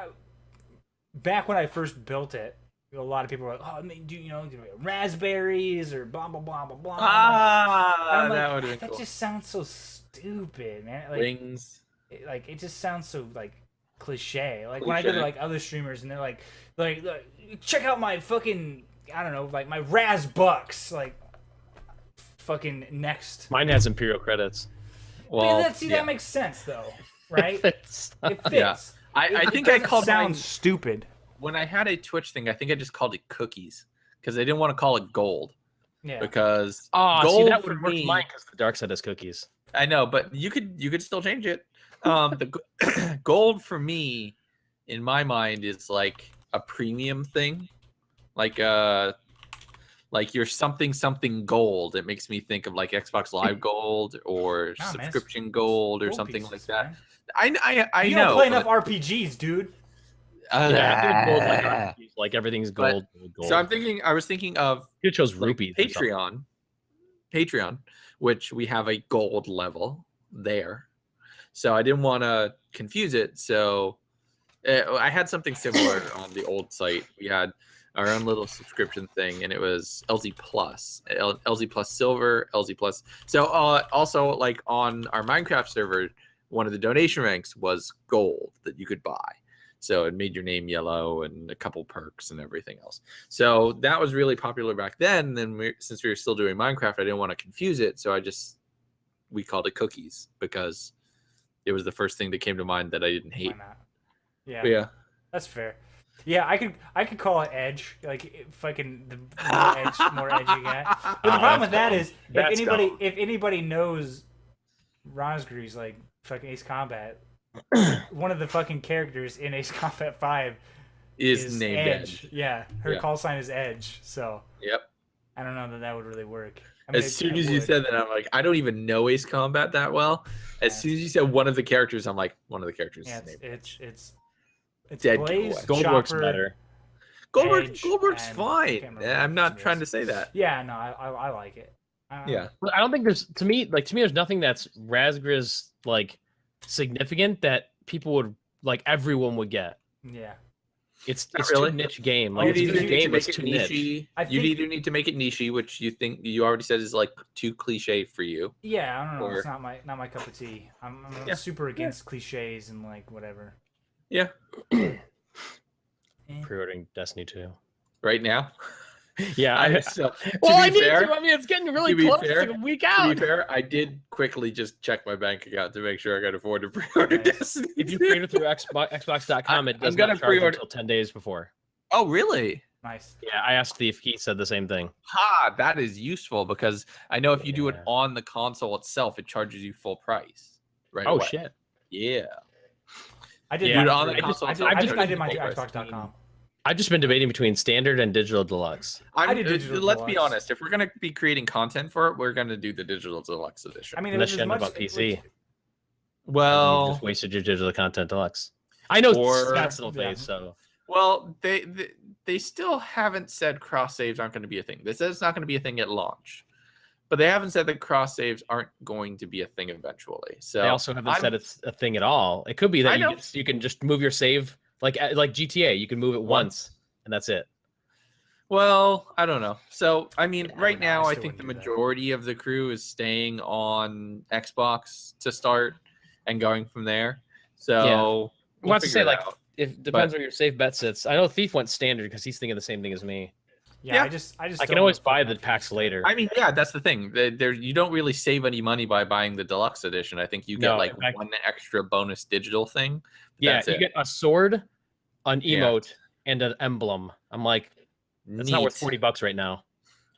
back when I first built it, a lot of people were like, oh, do you know, raspberries or blah, blah, blah, blah, blah. I'm like, that would have that been cool. just sounds so stupid, man. Like, Wings. it just sounds so, like, cliche. Like, when I go to, Cliche. like, other streamers and they're like, check out my fucking, I don't know, like, my Raz Bucks. Like, fucking next. Mine has Imperial credits. Well, That makes sense, though, right? It's- It fits. Yeah. I think I called sound mine, stupid. when I had a Twitch thing, I think I just called it cookies because I didn't want to call it gold Yeah. because Oh, gold see, that for would have worked me- mine because the dark side has cookies. I know, but you could still change it. Gold for me, in my mind, is like a premium thing, like you're something gold. It makes me think of like Xbox Live Gold or Nah, man, it's subscription gold or Gold something like pieces, that. man. I You know. don't play enough but- RPGs, dude. Yeah, I feel gold like everything's But- gold. gold. So I was thinking of you chose like rupees. or something. Patreon, which we have a gold level there. So I didn't want to confuse it. So I had something similar on the old site. We had our own little subscription thing, and it was LZ Plus, LZ Plus Silver, LZ Plus. So also like on our Minecraft server, one of the donation ranks was gold that you could buy. So it made your name yellow and a couple perks and everything else. So that was really popular back then. Then since we were still doing Minecraft, I didn't want to confuse it. So we called it cookies because it was the first thing that came to mind that I didn't hate. Why not? Yeah, But yeah. that's fair. Yeah, I could call it Edge, like fucking the more edgy guy. But the problem with that is That's dumb. if anybody knows Rosgre's like fucking Ace Combat. One of the fucking characters in Ace Combat 5 is named Edge. Yeah, her call sign is Edge. So yep. I don't know that would really work. I mean, as soon as you said that, I'm like, I don't even know Ace Combat that well. As soon as you said one of the characters, I'm like, one of the characters. Yeah, is it's Dead Blaze, Goldberg's better. Goldberg's fine. I'm not trying to say that. Yeah, no, I like it. Yeah, I don't think there's to me there's nothing that's Razgriz like significant that people would like everyone would get. Yeah. It's really too niche game. Like you it's a game make that's it too niche. niche. You either need to make it niche, which you think you already said is like too cliche for you. Yeah, I don't know. It's not my cup of tea. I'm super against cliches and like whatever. Yeah. Pre-ordering Destiny 2 right now. Yeah, I need to. I mean, it's getting really close. It's like a week out. To be fair, I did quickly just check my bank account to make sure I could afford to pre-order Destiny. If you pre-order through Xbox.com, it does not charge until 10 days before. Oh, really? Nice. Yeah, I asked Thief. He said the same thing. That is useful because I know if you do it on the console itself, it charges you full price. Right. Oh away. shit. Yeah. I did. Yeah, on the console. I did my Xbox.com. I've just been debating between standard and digital deluxe. I did digital Let's be honest. If we're gonna be creating content for it, we're gonna do the digital deluxe edition. I mean, unless you end up on PC. Well, you just wasted your digital content deluxe. I know that's still phase. So well, they still haven't said cross saves aren't going to be a thing. They said it's not going to be a thing at launch, but they haven't said that cross saves aren't going to be a thing eventually. So they also haven't said it's a thing at all. It could be that you can just move your save. Like GTA, you can move it once, and that's it. Well, I don't know. So, I mean, right now, I think the majority of the crew is staying on Xbox to start and going from there. So, we'll to say, like, it depends where your safe bet sits. I know Thief went standard because he's thinking the same thing as me. Yeah, I can always buy the packs later. I mean, yeah, that's the thing. You don't really save any money by buying the deluxe edition. I think you get one extra bonus digital thing. Yeah, you get a sword, an emote, and an emblem. I'm like, that's not worth $40 right now.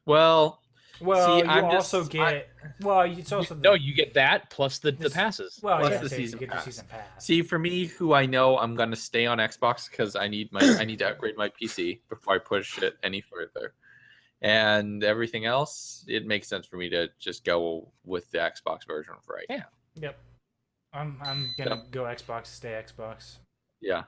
Well, see, you also get. It's also you get that plus the passes. Well, plus the season pass. See, for me, who I know, I'm gonna stay on Xbox because I need to upgrade my PC before I push it any further. And everything else, it makes sense for me to just go with the Xbox version for right now. Yep. I'm gonna go Xbox, stay Xbox. Yeah.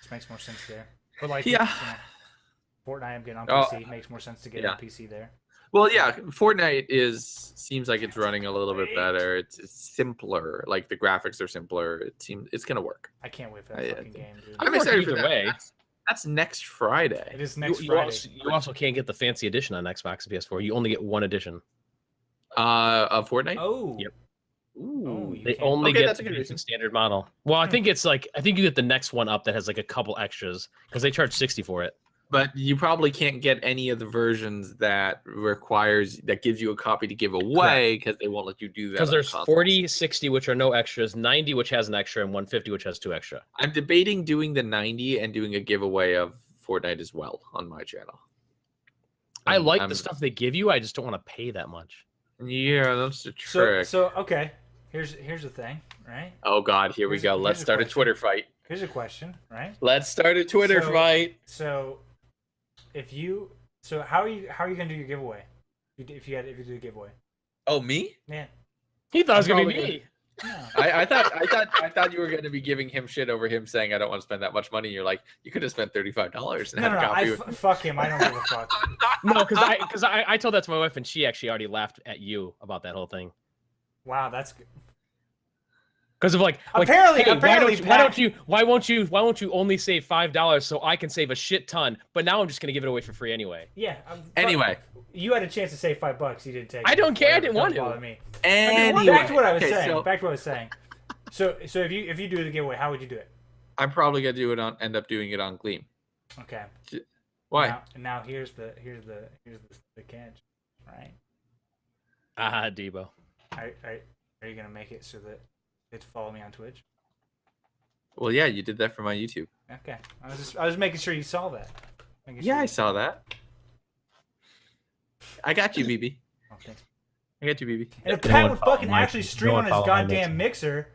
This makes more sense there. But like, Fortnite, I'm getting on PC. Makes more sense to get on PC there. Well, yeah, Fortnite seems like it's running a little bit better. It's simpler. Like the graphics are simpler. It's gonna work. I can't wait for that fucking game, dude. I'm excited for that. That's next Friday. It is next Friday. You also can't get the fancy edition on Xbox and PS4. You only get one edition. Of Fortnite? Oh. Yep. Ooh, they only get the standard model. Well, I think you get the next one up that has like a couple extras because they charge $60 for it. But you probably can't get any of the versions that gives you a copy to give away because they won't let you do that. Because there's 40, 60, which are no extras, 90, which has an extra, and 150, which has 2 extra. I'm debating doing the 90 and doing a giveaway of Fortnite as well on my channel. I like the stuff they give you. I just don't want to pay that much. Yeah, that's the trick. So okay, here's the thing, right? Oh God, here we go. Let's start a Twitter fight. Here's a question, right? Let's start a Twitter fight. So, how are you gonna do your giveaway? If you do a giveaway. Oh, me? Yeah. He thought it was gonna be me. No. I thought you were gonna be giving him shit over him saying I don't want to spend that much money. You're like, you could have spent $35 and had a copy. Fuck him. I don't give a fuck. No, because I told that to my wife and she actually already laughed at you about that whole thing. Wow, that's good. Because of apparently, why won't you only save $5 so I can save a shit ton? But now I'm just gonna give it away for free anyway. Yeah. Anyway, you had a chance to save $5. You didn't take it. I don't care. I didn't want to. Bother me. Anyway, back to what I was saying. So if you do the giveaway, how would you do it? I'm probably gonna end up doing it on Gleam. Okay. Why? Now here's the catch, right? Debo. Are you gonna make it so that to follow me on Twitch? Well, yeah, you did that for my YouTube. Okay, I was making sure you saw that. I saw that. I got you, BB. Oh, thanks. I got you, BB. And if No Pat one would follow fucking my- actually no stream one on his follow my goddamn mixer.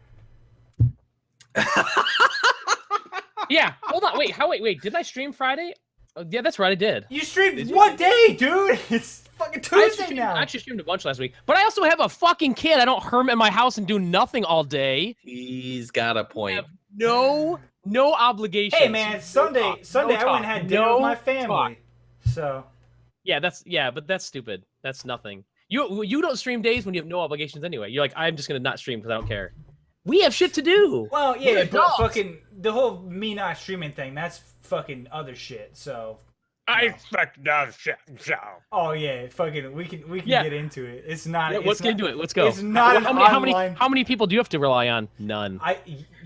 Yeah. Hold on. Wait. Did I stream Friday? Oh, yeah, that's right. I did. You streamed Did you? what day, dude? It's fucking Tuesday I now. actually streamed a bunch last week, but I also have a fucking kid. I don't hermit in my house and do nothing all day. He's got a point. have no obligations. Hey man, Sunday I went and had dinner with my family. So but that's stupid. That's nothing. You don't stream days when you have no obligations anyway. You're like, I'm just gonna not stream because I don't care. We have shit to do. well, We're yeah, but adults. fucking the whole me not streaming thing, that's fucking other shit. So I expect no shit. oh yeah, fucking we can Yeah. get into it. It's not. Yeah, it's let's get not, into it. Let's go. It's not an online. How many people do you have to rely on? None. How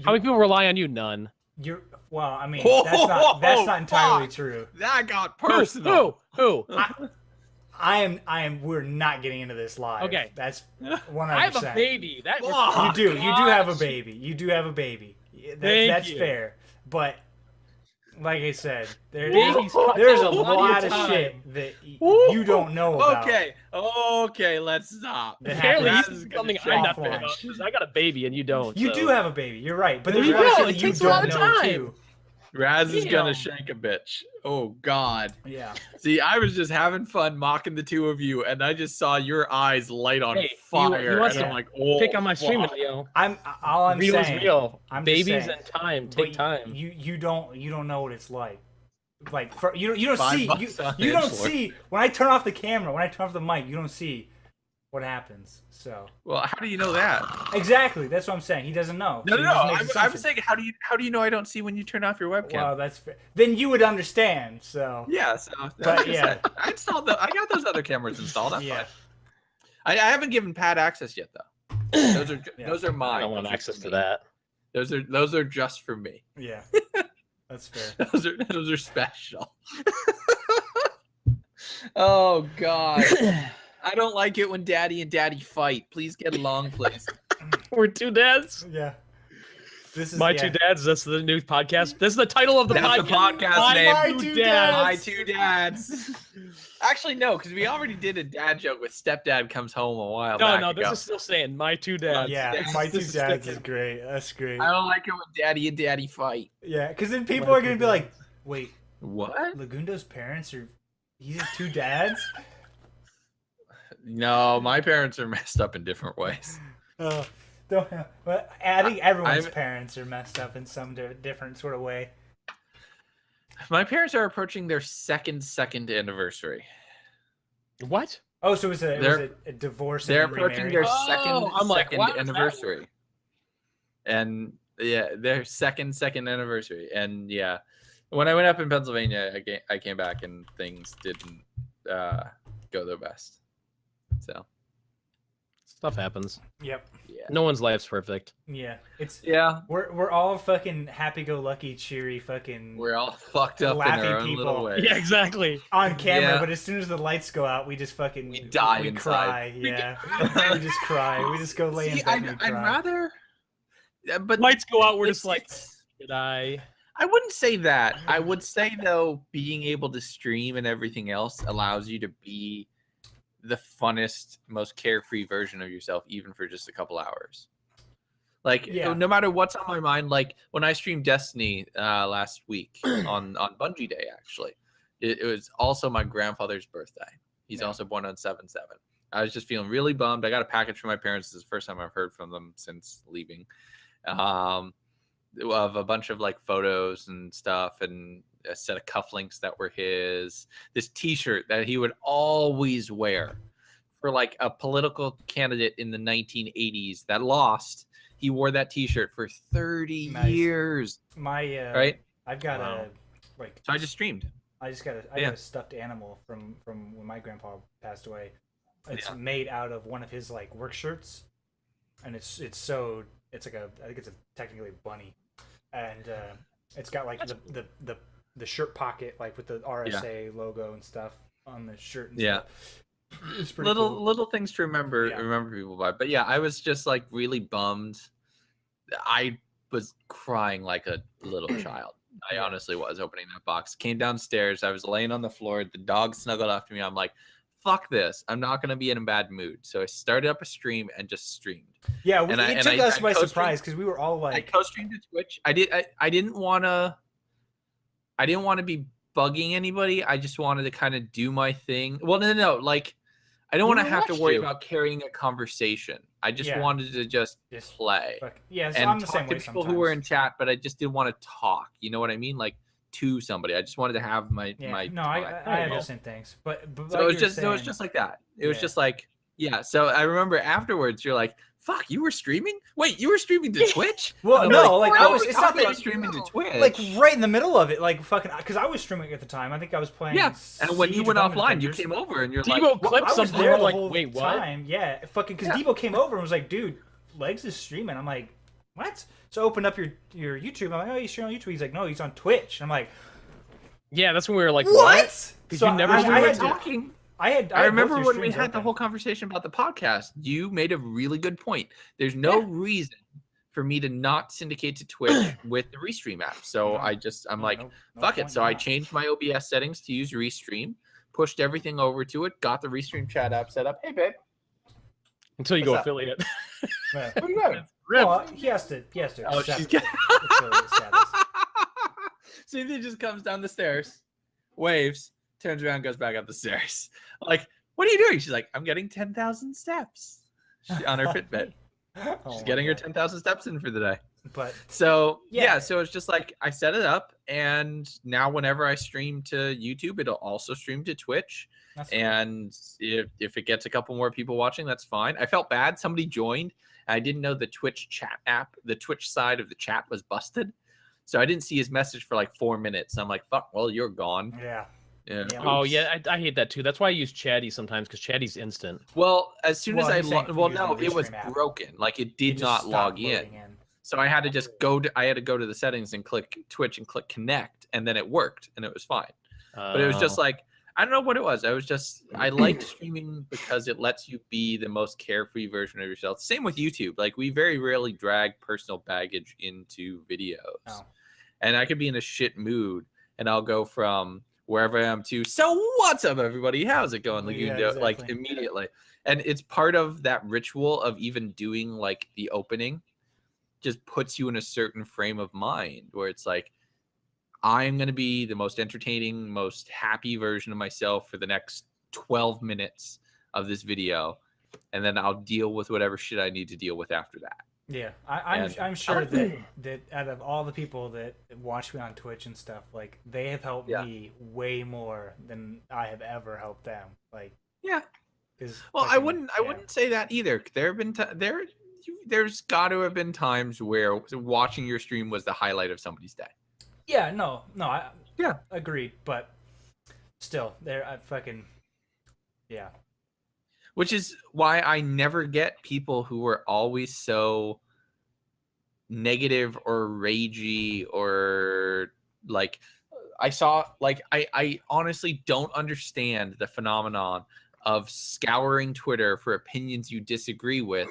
many people rely on you? None. You're well. I mean, Whoa, that's not entirely fuck. true. That got personal. Who? I am. We're not getting into this live. Okay. That's 100%. I have a baby. That Fuck. You do. You do have a baby. You do have a baby. That's you. fair. But like I said, there's Babies a plenty of lot of time. shit that you don't know about. Okay, let's stop. That Apparently, happens this is gonna something shake I'm not offline. fair about. 'Cause I got a baby and you don't. You so. do have a baby. You're right. But There there's a you lot of go. shit It that you takes a lot don't of know time. too. Raz is gonna Damn. shake a bitch. Oh God. Yeah. See, I was just having fun mocking the two of you, and I just saw your eyes light on Hey, fire, you want and I'm to like, oh, Pick on my stream fuck. video. All I'm Real saying. is real. I'm just Babies saying. and time but take time. You don't know what it's like. Like you don't $5 see on you don't Edgelord. see when I turn off the camera, when I turn off the mic, you don't see what happens. So Well, how do you know that? exactly, that's what I'm saying. He doesn't know. No, So no, he no. just makes I'm assumptions. saying, how do you know I don't see when you turn off your webcam? Well, that's fair. Then you would understand. So Yeah, so But, like I yeah. said, I installed I got those other cameras installed. I'm yeah, fine. I haven't given Pat access yet though. Those are Yeah. those are mine. I don't want Those are access for to me. that. Those are just for me. yeah, that's fair. Those are special. Oh God. I don't like it when daddy and daddy fight. Please get along, please. We're two dads. Yeah, this is My yeah. two dads. That's the new podcast. This is the title of the That's podcast. the podcast name. My two dads. My two dads. Actually, no, because we already did a dad joke with stepdad comes home a while back No, ago. this is still saying my two dads. Yeah, This my is two this is dads is sticking. great. That's great. I don't like it when daddy and daddy fight. Yeah, because then people My are two gonna be like, wait, What? Lagundo's parents are he's his two dads? No, my parents are messed up in different ways. Oh, don't. But I think everyone's I'm- parents are messed up in some different sort of way. My parents are approaching their second anniversary. What? Oh, so it was a divorce. They're and approaching remarriage? their Oh, I'm like, second wow, how's that anniversary. And yeah, their second anniversary. And yeah, when I went up in Pennsylvania, I came back and things didn't go their best. So Stuff happens. Yep. yeah, No one's life's perfect. Yeah. It's yeah, we're all fucking happy-go-lucky, cheery, fucking we're all fucked up in Laughing our own little people. way. Yeah, exactly. on camera. Yeah. But as soon as the lights go out, we just fucking We die We inside. cry. Yeah. we just cry. We just go lay in See, bed. and we I'd cry. rather, but Lights go out. We're it's- just like, it's- did I? I wouldn't say that. I would say though, being able to stream and everything else allows you to be the funnest, most carefree version of yourself, even for just a couple hours. Like Yeah. no matter what's on my mind, like when I streamed Destiny last week on Bungie Day, actually, it was also my grandfather's birthday. He's Yeah. also born on 7/7. I was just feeling really bummed. I got a package from my parents. This is the first time I've heard from them since leaving. Of a bunch of like photos and stuff, and a set of cufflinks that were his. This T-shirt that he would always wear for like a political candidate in the 1980s that lost. He wore that T-shirt for 30 Nice. years. My Right? I've got Wow. a like. So I just streamed. I just got a Yeah. got a stuffed animal from when my grandpa passed away. It's Yeah. made out of one of his like work shirts, and it's sewed. It's like I think it's technically a bunny, and it's got like the shirt pocket like with the RSA logo and stuff on the shirt. And Yeah. stuff. It's pretty Little cool. little things to remember Yeah. remember people by. But yeah, I was just like really bummed. I was crying like a little child. I Yeah. honestly was opening that box. Came downstairs. I was laying on the floor. The dog snuggled after me. I'm like, fuck this. I'm not going to be in a bad mood. So I started up a stream and just streamed. Yeah, And it took us by surprise because we were all I like, co-streamed to Twitch. I didn't want to be bugging anybody. I just wanted to kind of do my thing. Well, no. Like, I don't want to have to worry about carrying a conversation. I just wanted to just play. Yeah, so and I'm the talk same to way people sometimes. who were in chat, but I just didn't want to talk. You know what I mean? Like to somebody. I just wanted to have my No, time. I have the same things. But So it was just like that. It was just like, yeah. So I remember afterwards, you're like, "Fuck, you were streaming? Wait, you were streaming to Twitch?" Well, no, like I was. It's not that streaming to Twitch. Like right in the middle of it, like fucking, because I was streaming at the time. I think I was playing. Yeah, and when you Siege went of offline, you Adventures. came over and you're Debo like, clipped I was something. there We're the like, whole wait, what? time. Yeah, fucking, because Debo came over and was like, "Dude, Legs is streaming." I'm like, "What?" So I opened up your YouTube. I'm like, "Oh, he's streaming on YouTube." He's like, "No, he's on Twitch." And I'm like, Yeah, that's when we were like, "What?" Because So you never I were had talking. I remember both your when we streams had the open. whole conversation about the podcast. You made a really good point. There's no reason for me to not syndicate to Twitch with the Restream app. So I'm like, fuck it. So I changed my OBS settings to use Restream, pushed everything over to it, got the Restream chat app set up. Hey, babe. Until you What's go up? affiliate. What are you doing? Well, he has to. Oh, accept she's getting... affiliate status. Cynthia just comes down the stairs, waves, turns around, goes back up the stairs. Like, what are you doing? She's like, I'm getting 10,000 steps on her Fitbit. She's getting her 10,000 steps in for the day. But so so it's just like I set it up, and now whenever I stream to YouTube, it'll also stream to Twitch. And if it gets a couple more people watching, that's fine. I felt bad. Somebody joined. I didn't know the Twitch chat app, the Twitch side of the chat was busted. So I didn't see his message for like 4 minutes. I'm like, fuck, well, you're gone. Yeah. Oh, yeah, I hate that too. That's why I use Chatty sometimes, because Chatty's instant. Well, as soon as no, it was broken. Like it did not log in. So I had to just go to the settings and click Twitch and click connect, and then it worked and it was fine. But it was just like, I don't know what it was. I liked streaming because it lets you be the most carefree version of yourself. Same with YouTube. Like we very rarely drag personal baggage into videos. Oh. And I could be in a shit mood and I'll go from wherever I am to, so what's up, everybody? How's it going? Like, you can do it, like immediately. And it's part of that ritual of even doing like the opening just puts you in a certain frame of mind where it's like, I'm going to be the most entertaining, most happy version of myself for the next 12 minutes of this video. And then I'll deal with whatever shit I need to deal with after that. Yeah, I'm sure that out of all the people that watch me on Twitch and stuff, like they have helped me way more than I have ever helped them. Like, well, I wouldn't say that either. There have been there's got to have been times where watching your stream was the highlight of somebody's day. Yeah, no, I agreed, but still, I fucking Which is why I never get people who are always so negative or ragey or like I honestly don't understand the phenomenon of scouring Twitter for opinions you disagree with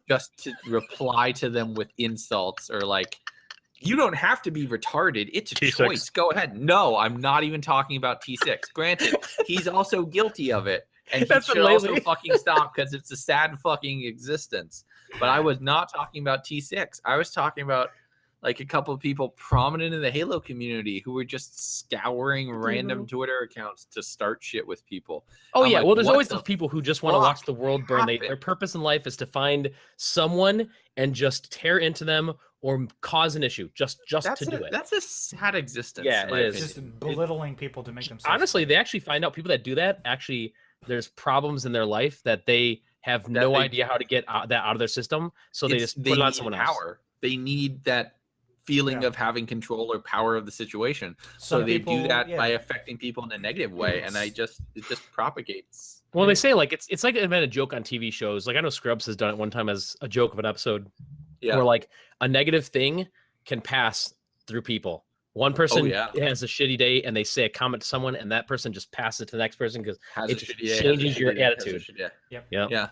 just to reply to them with insults or like, you don't have to be retarded. It's a T6. choice. Go ahead. No, I'm not even talking about T6. Granted, he's also guilty of it. And he should also fucking stop because it's a sad fucking existence. But I was not talking about T6. I was talking about like a couple of people prominent in the Halo community who were just scouring random Twitter accounts to start shit with people. Oh, I'm yeah. like, Well, there's what always the those people who just want to watch the world burn. happened? Their purpose in life is to find someone and just tear into them or cause an issue just to do it. That's a sad existence. Yeah, in my it is. opinion. just belittling people to make themselves. Honestly, they actually find out people that do that. Actually, there's problems in their life that they have no idea how to get that out of their system. So they just put it on someone else. They need that feeling of having control or power of the situation. So they do that by affecting people in a negative way, and it just propagates. Well, they say like it's like been a joke on TV shows. Like I know Scrubs has done it one time as a joke of an episode, where like a negative thing can pass through people. One person has a shitty day, and they say a comment to someone, and that person just passes it to the next person because it changes your attitude. Yeah.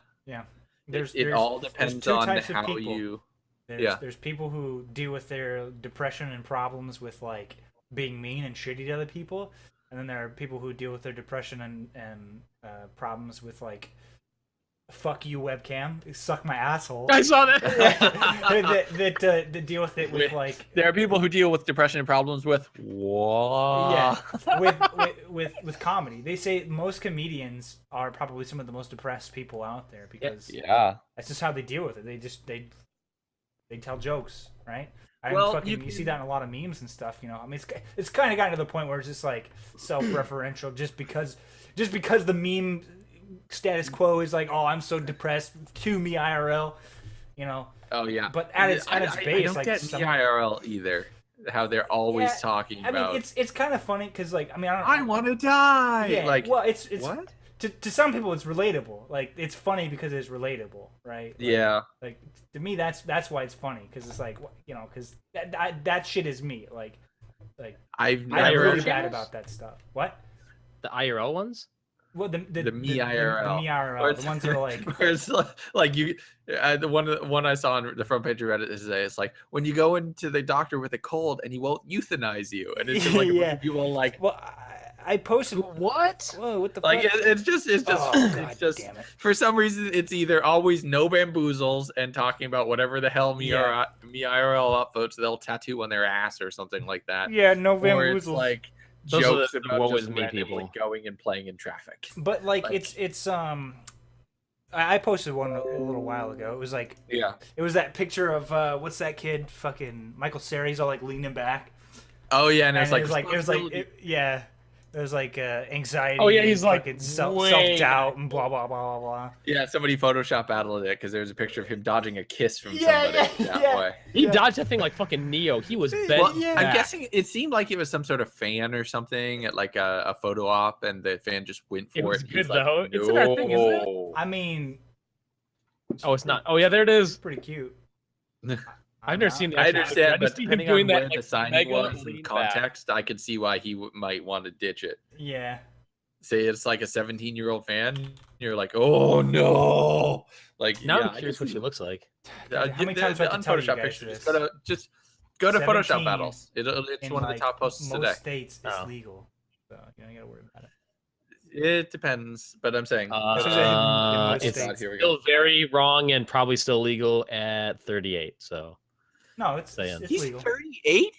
It all depends on how you. There's people who deal with their depression and problems with like being mean and shitty to other people, and then there are people who deal with their depression and problems with like, fuck you webcam, suck my asshole. I saw that. that deal with it with like. There are people who deal with depression and problems with what? Yeah, with comedy. They say most comedians are probably some of the most depressed people out there because that's just how they deal with it. They tell jokes, right? You see that in a lot of memes and stuff. You know, I mean, it's kind of gotten to the point where it's just like self-referential, just because the meme status quo is like, oh, I'm so depressed, to me IRL, you know. Oh yeah. But at its base, I don't get me IRL either. How they're always talking about. I mean, it's kind of funny because like, I mean, I want to die. Yeah. Like, well, it's what? To some people it's relatable. Like, it's funny because it's relatable, right? Like, yeah. Like, to me, that's why it's funny, because it's like, you know, because that shit is me. Like I'm really bad about that stuff. What? The IRL ones? Well, the me IRL, the me IRL, the ones that are like, where it's like you, the one I saw on the front page of Reddit is it's like, when you go into the doctor with a cold and he won't euthanize you, and it's just like yeah. people like, well, I posted what? Whoa, what the like fuck? it's just God damn it. for some reason it's either always no bamboozles and talking about whatever the hell me IRL upvotes they'll tattoo on their ass or something like that. Yeah, no Or bamboozles. it's like Those are jokes the about woe just is me randomly people. going and playing in traffic. But like it's I posted one a little while ago. It was like, it was that picture of what's that kid, fucking Michael Cera. He's all like leaning back. Oh yeah, and it was anxiety. Oh yeah, he's and like fucking self-doubt and blah blah blah blah blah. Yeah, somebody Photoshop battled it because there's a picture of him dodging a kiss from somebody that way. He dodged that thing like fucking Neo. He was bent. Well, Yeah. I'm guessing it seemed like it was some sort of fan or something at like a photo op, and the fan just went for it. was and good he's like, though. It's in our thing, isn't it? "No." I mean, Oh, it's not. Oh yeah, there it is. pretty cute. I've never seen the I actual picture. understand, I just but see him depending on doing where that, the like, signing mega was in lean back. context, I could see why he might want to ditch it. Yeah. Say it's like a 17-year-old fan, you're like, oh no! Like Now yeah, I'm curious what she looks like. How many times do I have to tell you unphotoshopped guys pictures. this? Just go to Photoshop 17 battles. It's In one of like the top posts most today. states, it's Oh. legal, so you don't gotta worry about it. It depends, but I'm saying This is in most It's states. here we still go. very wrong and probably still legal at 38. So No, it's Saying. it's He's legal. 38.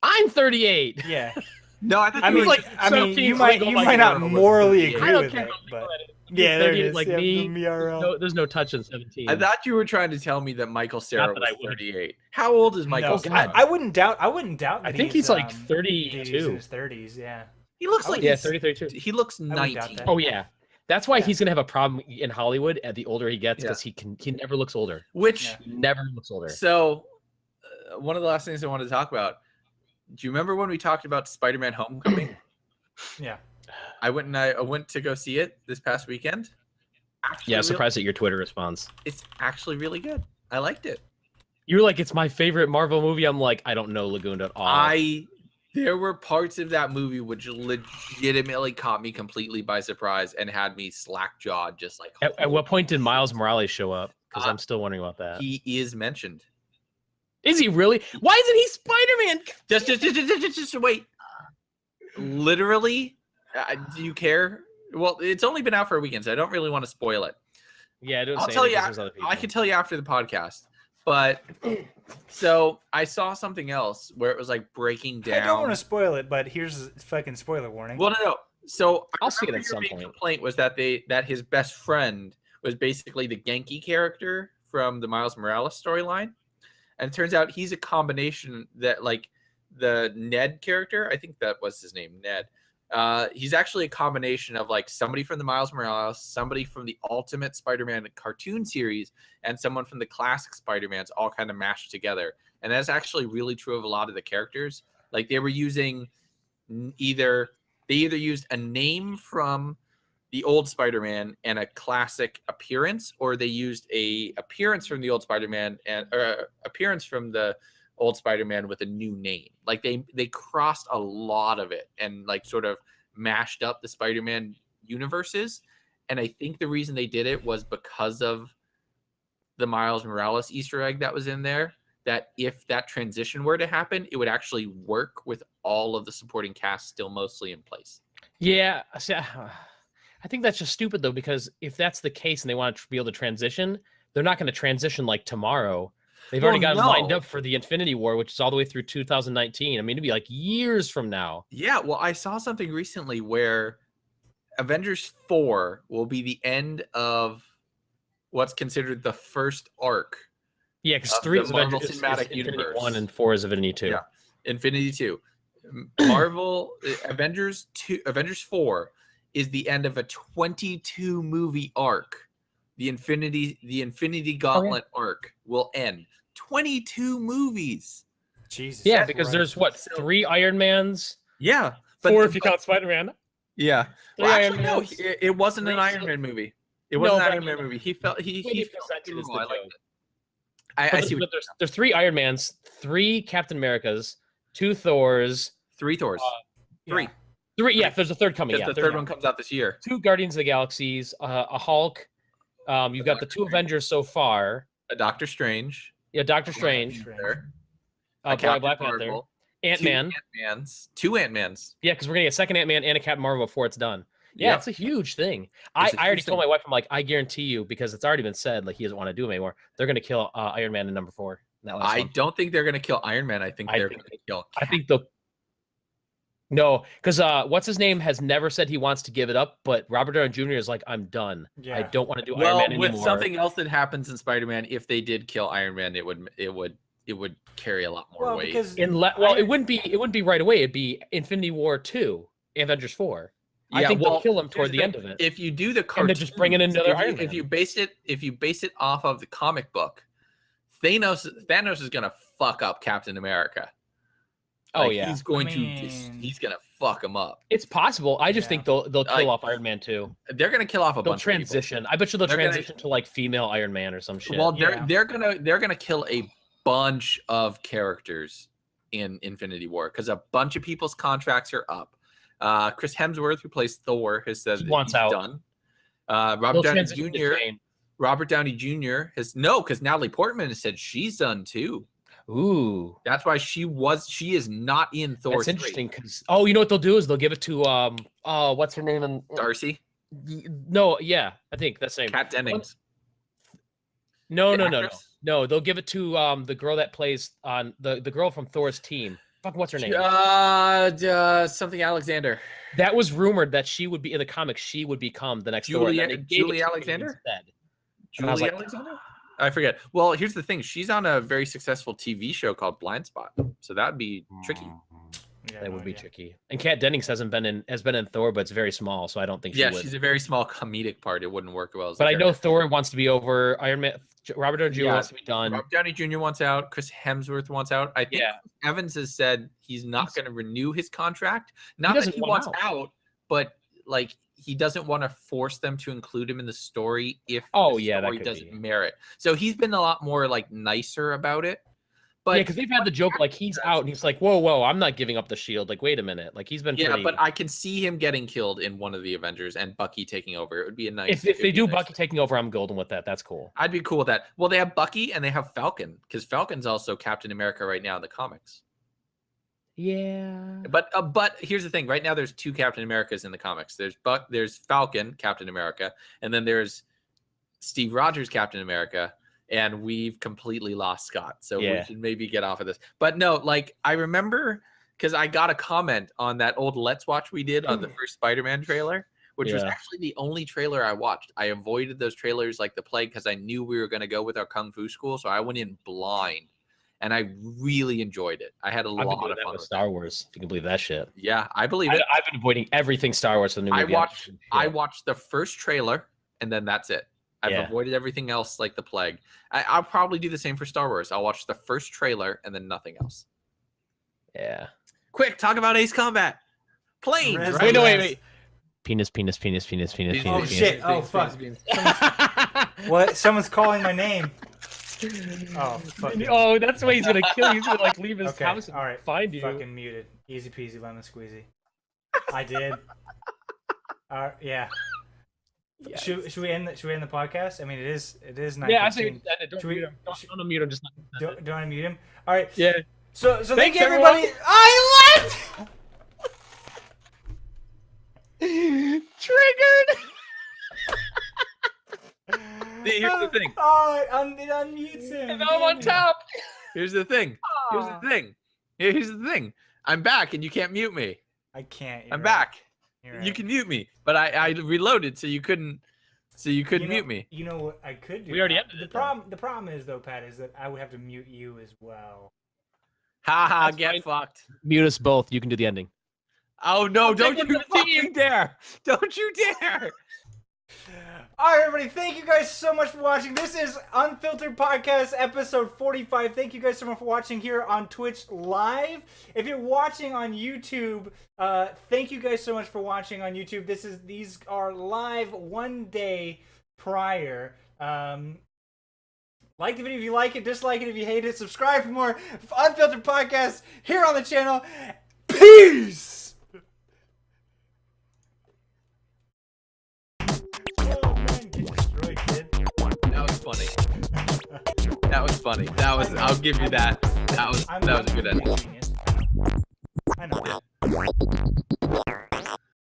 I'm 38. Yeah. No, I thought I you mean, were like I mean, 17 you might legal, you like, might not Mortal was morally 38. agree I don't with care it, how legal but it is. yeah, there it 38 is. like Yeah, me. the MRL. No, there's no touching 17. I thought you were trying to tell me that Michael Cera Not that was I would. 38. How old is Michael No, Cera? I wouldn't doubt. I wouldn't doubt. That I think he's like that he's 32. in his 30s. Yeah. He looks like Yeah, he's- 30, 32. He looks wouldn't doubt 19. that. Oh yeah, that's why Yeah. he's gonna have a problem in Hollywood at the older he gets because he never looks older. Which Yeah. He never looks older. so one of the last things I wanted to talk about. Do you remember when we talked about Spider-Man: Homecoming? Yeah. I went to go see it this past weekend. Actually, Yeah, surprised at your Twitter response. It's actually really good. I liked it. You were like, "It's my favorite Marvel movie." I'm like, I don't know Lagoon at all. There were parts of that movie which legitimately caught me completely by surprise and had me slack jawed, just like. At what point did Miles Morales show up? Because I'm still wondering about that. He is mentioned? Is he really? Why isn't he Spider-Man? Just wait. Literally, do you care? Well, it's only been out for a weekend, so I don't really want to spoil it. Yeah, don't I'll say tell anything you. 'cause there's other I people. can tell you after the podcast. But so I saw something else where it was like breaking down. I don't want to spoil it, but here's a fucking spoiler warning. Well, no. So I'll see it remember at some your main point. complaint was that his best friend was basically the Genki character from the Miles Morales storyline, and it turns out he's a combination that like the Ned character. I think that was his name, Ned. He's actually a combination of like somebody from the Miles Morales, somebody from the Ultimate Spider-Man cartoon series, and someone from the classic Spider-Mans, all kind of mashed together. And that's actually really true of a lot of the characters. Like they were using either used a name from the old Spider-Man and a classic appearance, or they used a appearance from the old Spider-Man and appearance from the old Spider-Man with a new name. Like they crossed a lot of it and like sort of mashed up the Spider-Man universes. And I think the reason they did it was because of the Miles Morales Easter egg that was in there, that if that transition were to happen, it would actually work with all of the supporting cast still mostly in place. Yeah, see, I think that's just stupid though, because if that's the case and they want to be able to transition, they're not going to transition like tomorrow. They've already got it lined up for the Infinity War, which is all the way through 2019. I mean, it'd be like years from now. Yeah, well, I saw something recently where Avengers 4 will be the end of what's considered the first arc. Yeah, because 3 is Marvel Avengers Cinematic is Infinity Universe. 1 and 4 is Infinity 2. Yeah, Infinity 2. Marvel Avengers 4 is the end of a 22 movie arc. The Infinity Gauntlet arc will end. 22 movies. Jesus. Yeah, because there's what, 3 Iron Mans? Yeah, 4 if you count Spider-Man. Yeah. 3 Well, Iron actually, no, Mans. it wasn't an Iron Man movie. It wasn't an Iron Man movie. He felt He presented as the I liked joke. it. I see. But there's 3 Iron Mans, 3 Captain Americas, 2 Thors, 3 Thors. 3. 3. Yeah, there's a third coming. Because the third one comes out this year. 2 Guardians of the Galaxies, a Hulk. You've got the 2 Avengers so far. A Doctor Strange. Yeah, Doctor Strange. Black Panther. Ant-Man. 2 Ant-Mans. Yeah, because we're gonna get a second Ant-Man and a Captain Marvel before it's done. Yeah, it's a huge thing. I already told my wife, I'm like, I guarantee you, because it's already been said, like he doesn't want to do them anymore. They're gonna kill Iron Man in number 4. I don't think they're gonna kill Iron Man. I think they're gonna kill. I think they'll. No, because what's his name has never said he wants to give it up, but Robert Downey Jr. is like, I'm done. Yeah. I don't want to do Iron Man anymore. With something else that happens in Spider-Man, if they did kill Iron Man, it would carry a lot more weight. It wouldn't be right away. It'd be Infinity War 2, Avengers 4. Yeah, I think they'll kill him toward the end of it. If you do the cartoon, and they're just bringing in another Iron Man. If you base it off of the comic book, Thanos is gonna fuck up Captain America. He's going to fuck him up. It's possible. I just think they'll kill off Iron Man too. They're gonna kill off a bunch. They'll transition. I bet you they'll transition to like female Iron Man or some shit. Well, they're gonna kill a bunch of characters in Infinity War because a bunch of people's contracts are up. Chris Hemsworth, who plays Thor, has said he's out. Done. Robert Downey Jr. has because Natalie Portman has said she's done too. Ooh, that's why she is not in Thor. That's interesting because you know what they'll do is they'll give it to what's her name in Darcy? No, yeah, I think that's the name. Kat Dennings. No. They'll give it to the girl that plays on the girl from Thor's team. Fuck, what's her name? Something Alexander. That was rumored that she would be in the comics. She would become the next Julie Alexander. Julie Alexander. I forget. Well, here's the thing. She's on a very successful TV show called Blind Spot, so that'd be tricky. Yeah, that would be tricky. And Kat Dennings has been in Thor, but it's very small, so I don't think she would. She's a very small comedic part. It wouldn't work well. But I know Thor wants to be over. Iron Man. Robert Downey Jr. wants to be done. Robert Downey Jr. wants out. Chris Hemsworth wants out. I think Evans has said he's not going to renew his contract. Not that he wants out, but like he doesn't want to force them to include him in the story if the story doesn't merit. So he's been a lot more like nicer about it. But because they've had the joke like he's out and he's like, whoa, I'm not giving up the shield. Like, wait a minute. Like he's been but I can see him getting killed in one of the Avengers and Bucky taking over. It would be a nice. If they do Bucky taking over, I'm golden with that. That's cool. I'd be cool with that. Well, they have Bucky and they have Falcon because Falcon's also Captain America right now in the comics. Yeah. But here's the thing. Right now, there's 2 Captain Americas in the comics. There's Falcon, Captain America, and then there's Steve Rogers, Captain America. And we've completely lost Scott. So we should maybe get off of this. But no, like I remember because I got a comment on that old Let's Watch we did on the first Spider-Man trailer, which was actually the only trailer I watched. I avoided those trailers like the plague because I knew we were going to go with our Kung Fu school. So I went in blind and I really enjoyed it. I had a lot of fun with Star Wars. If you can believe that shit. Yeah, I believe it. I've been avoiding everything Star Wars. The new movie. I watched the first trailer and then that's it. I've avoided everything else like the plague. I'll probably do the same for Star Wars. I'll watch the first trailer and then nothing else. Yeah. Quick, talk about Ace Combat. Planes. Right? Wait. Penis. Oh, shit. Oh, fuck. What? Someone's calling my name. Oh, fuck. Oh, that's the way he's going to kill you. He's going to like leave his house and find you. Fucking muted. Easy peasy lemon squeezy. I did. Yeah. Yes. Should we end the podcast? I mean, it is 9:15. Yeah, I say don't unmute him. Just don't unmute him. All right. Yeah. So thank Thanks, you, everybody. I left. Triggered. Here's the thing. Oh, it unmutes him. And I'm on top. Here's the thing. Here's the thing. Here's the thing. I'm back, and you can't mute me. I can't. I'm back. You're You right. can mute me, but I reloaded, so you couldn't. So you couldn't mute me. You know what I could do? We already Pat? ended The it, problem. The problem is though, Pat, is that I would have to mute you as well. Ha, That's get fine. fucked. Mute us both. You can do the ending. Oh no! I'll Don't take you it to the fucking dare! Don't you dare! All right, everybody. Thank you guys so much for watching. This is Unfiltered Podcast episode 45. Thank you guys so much for watching here on Twitch live. If you're watching on YouTube, thank you guys so much for watching on YouTube. These are live 1 day prior. Like the video if you like it, dislike it if you hate it, subscribe for more Unfiltered Podcasts here on the channel. Peace! Oh man, get destroyed, kid. That was funny. That was funny. That was. I'll give you that. That was a good ending. Genius.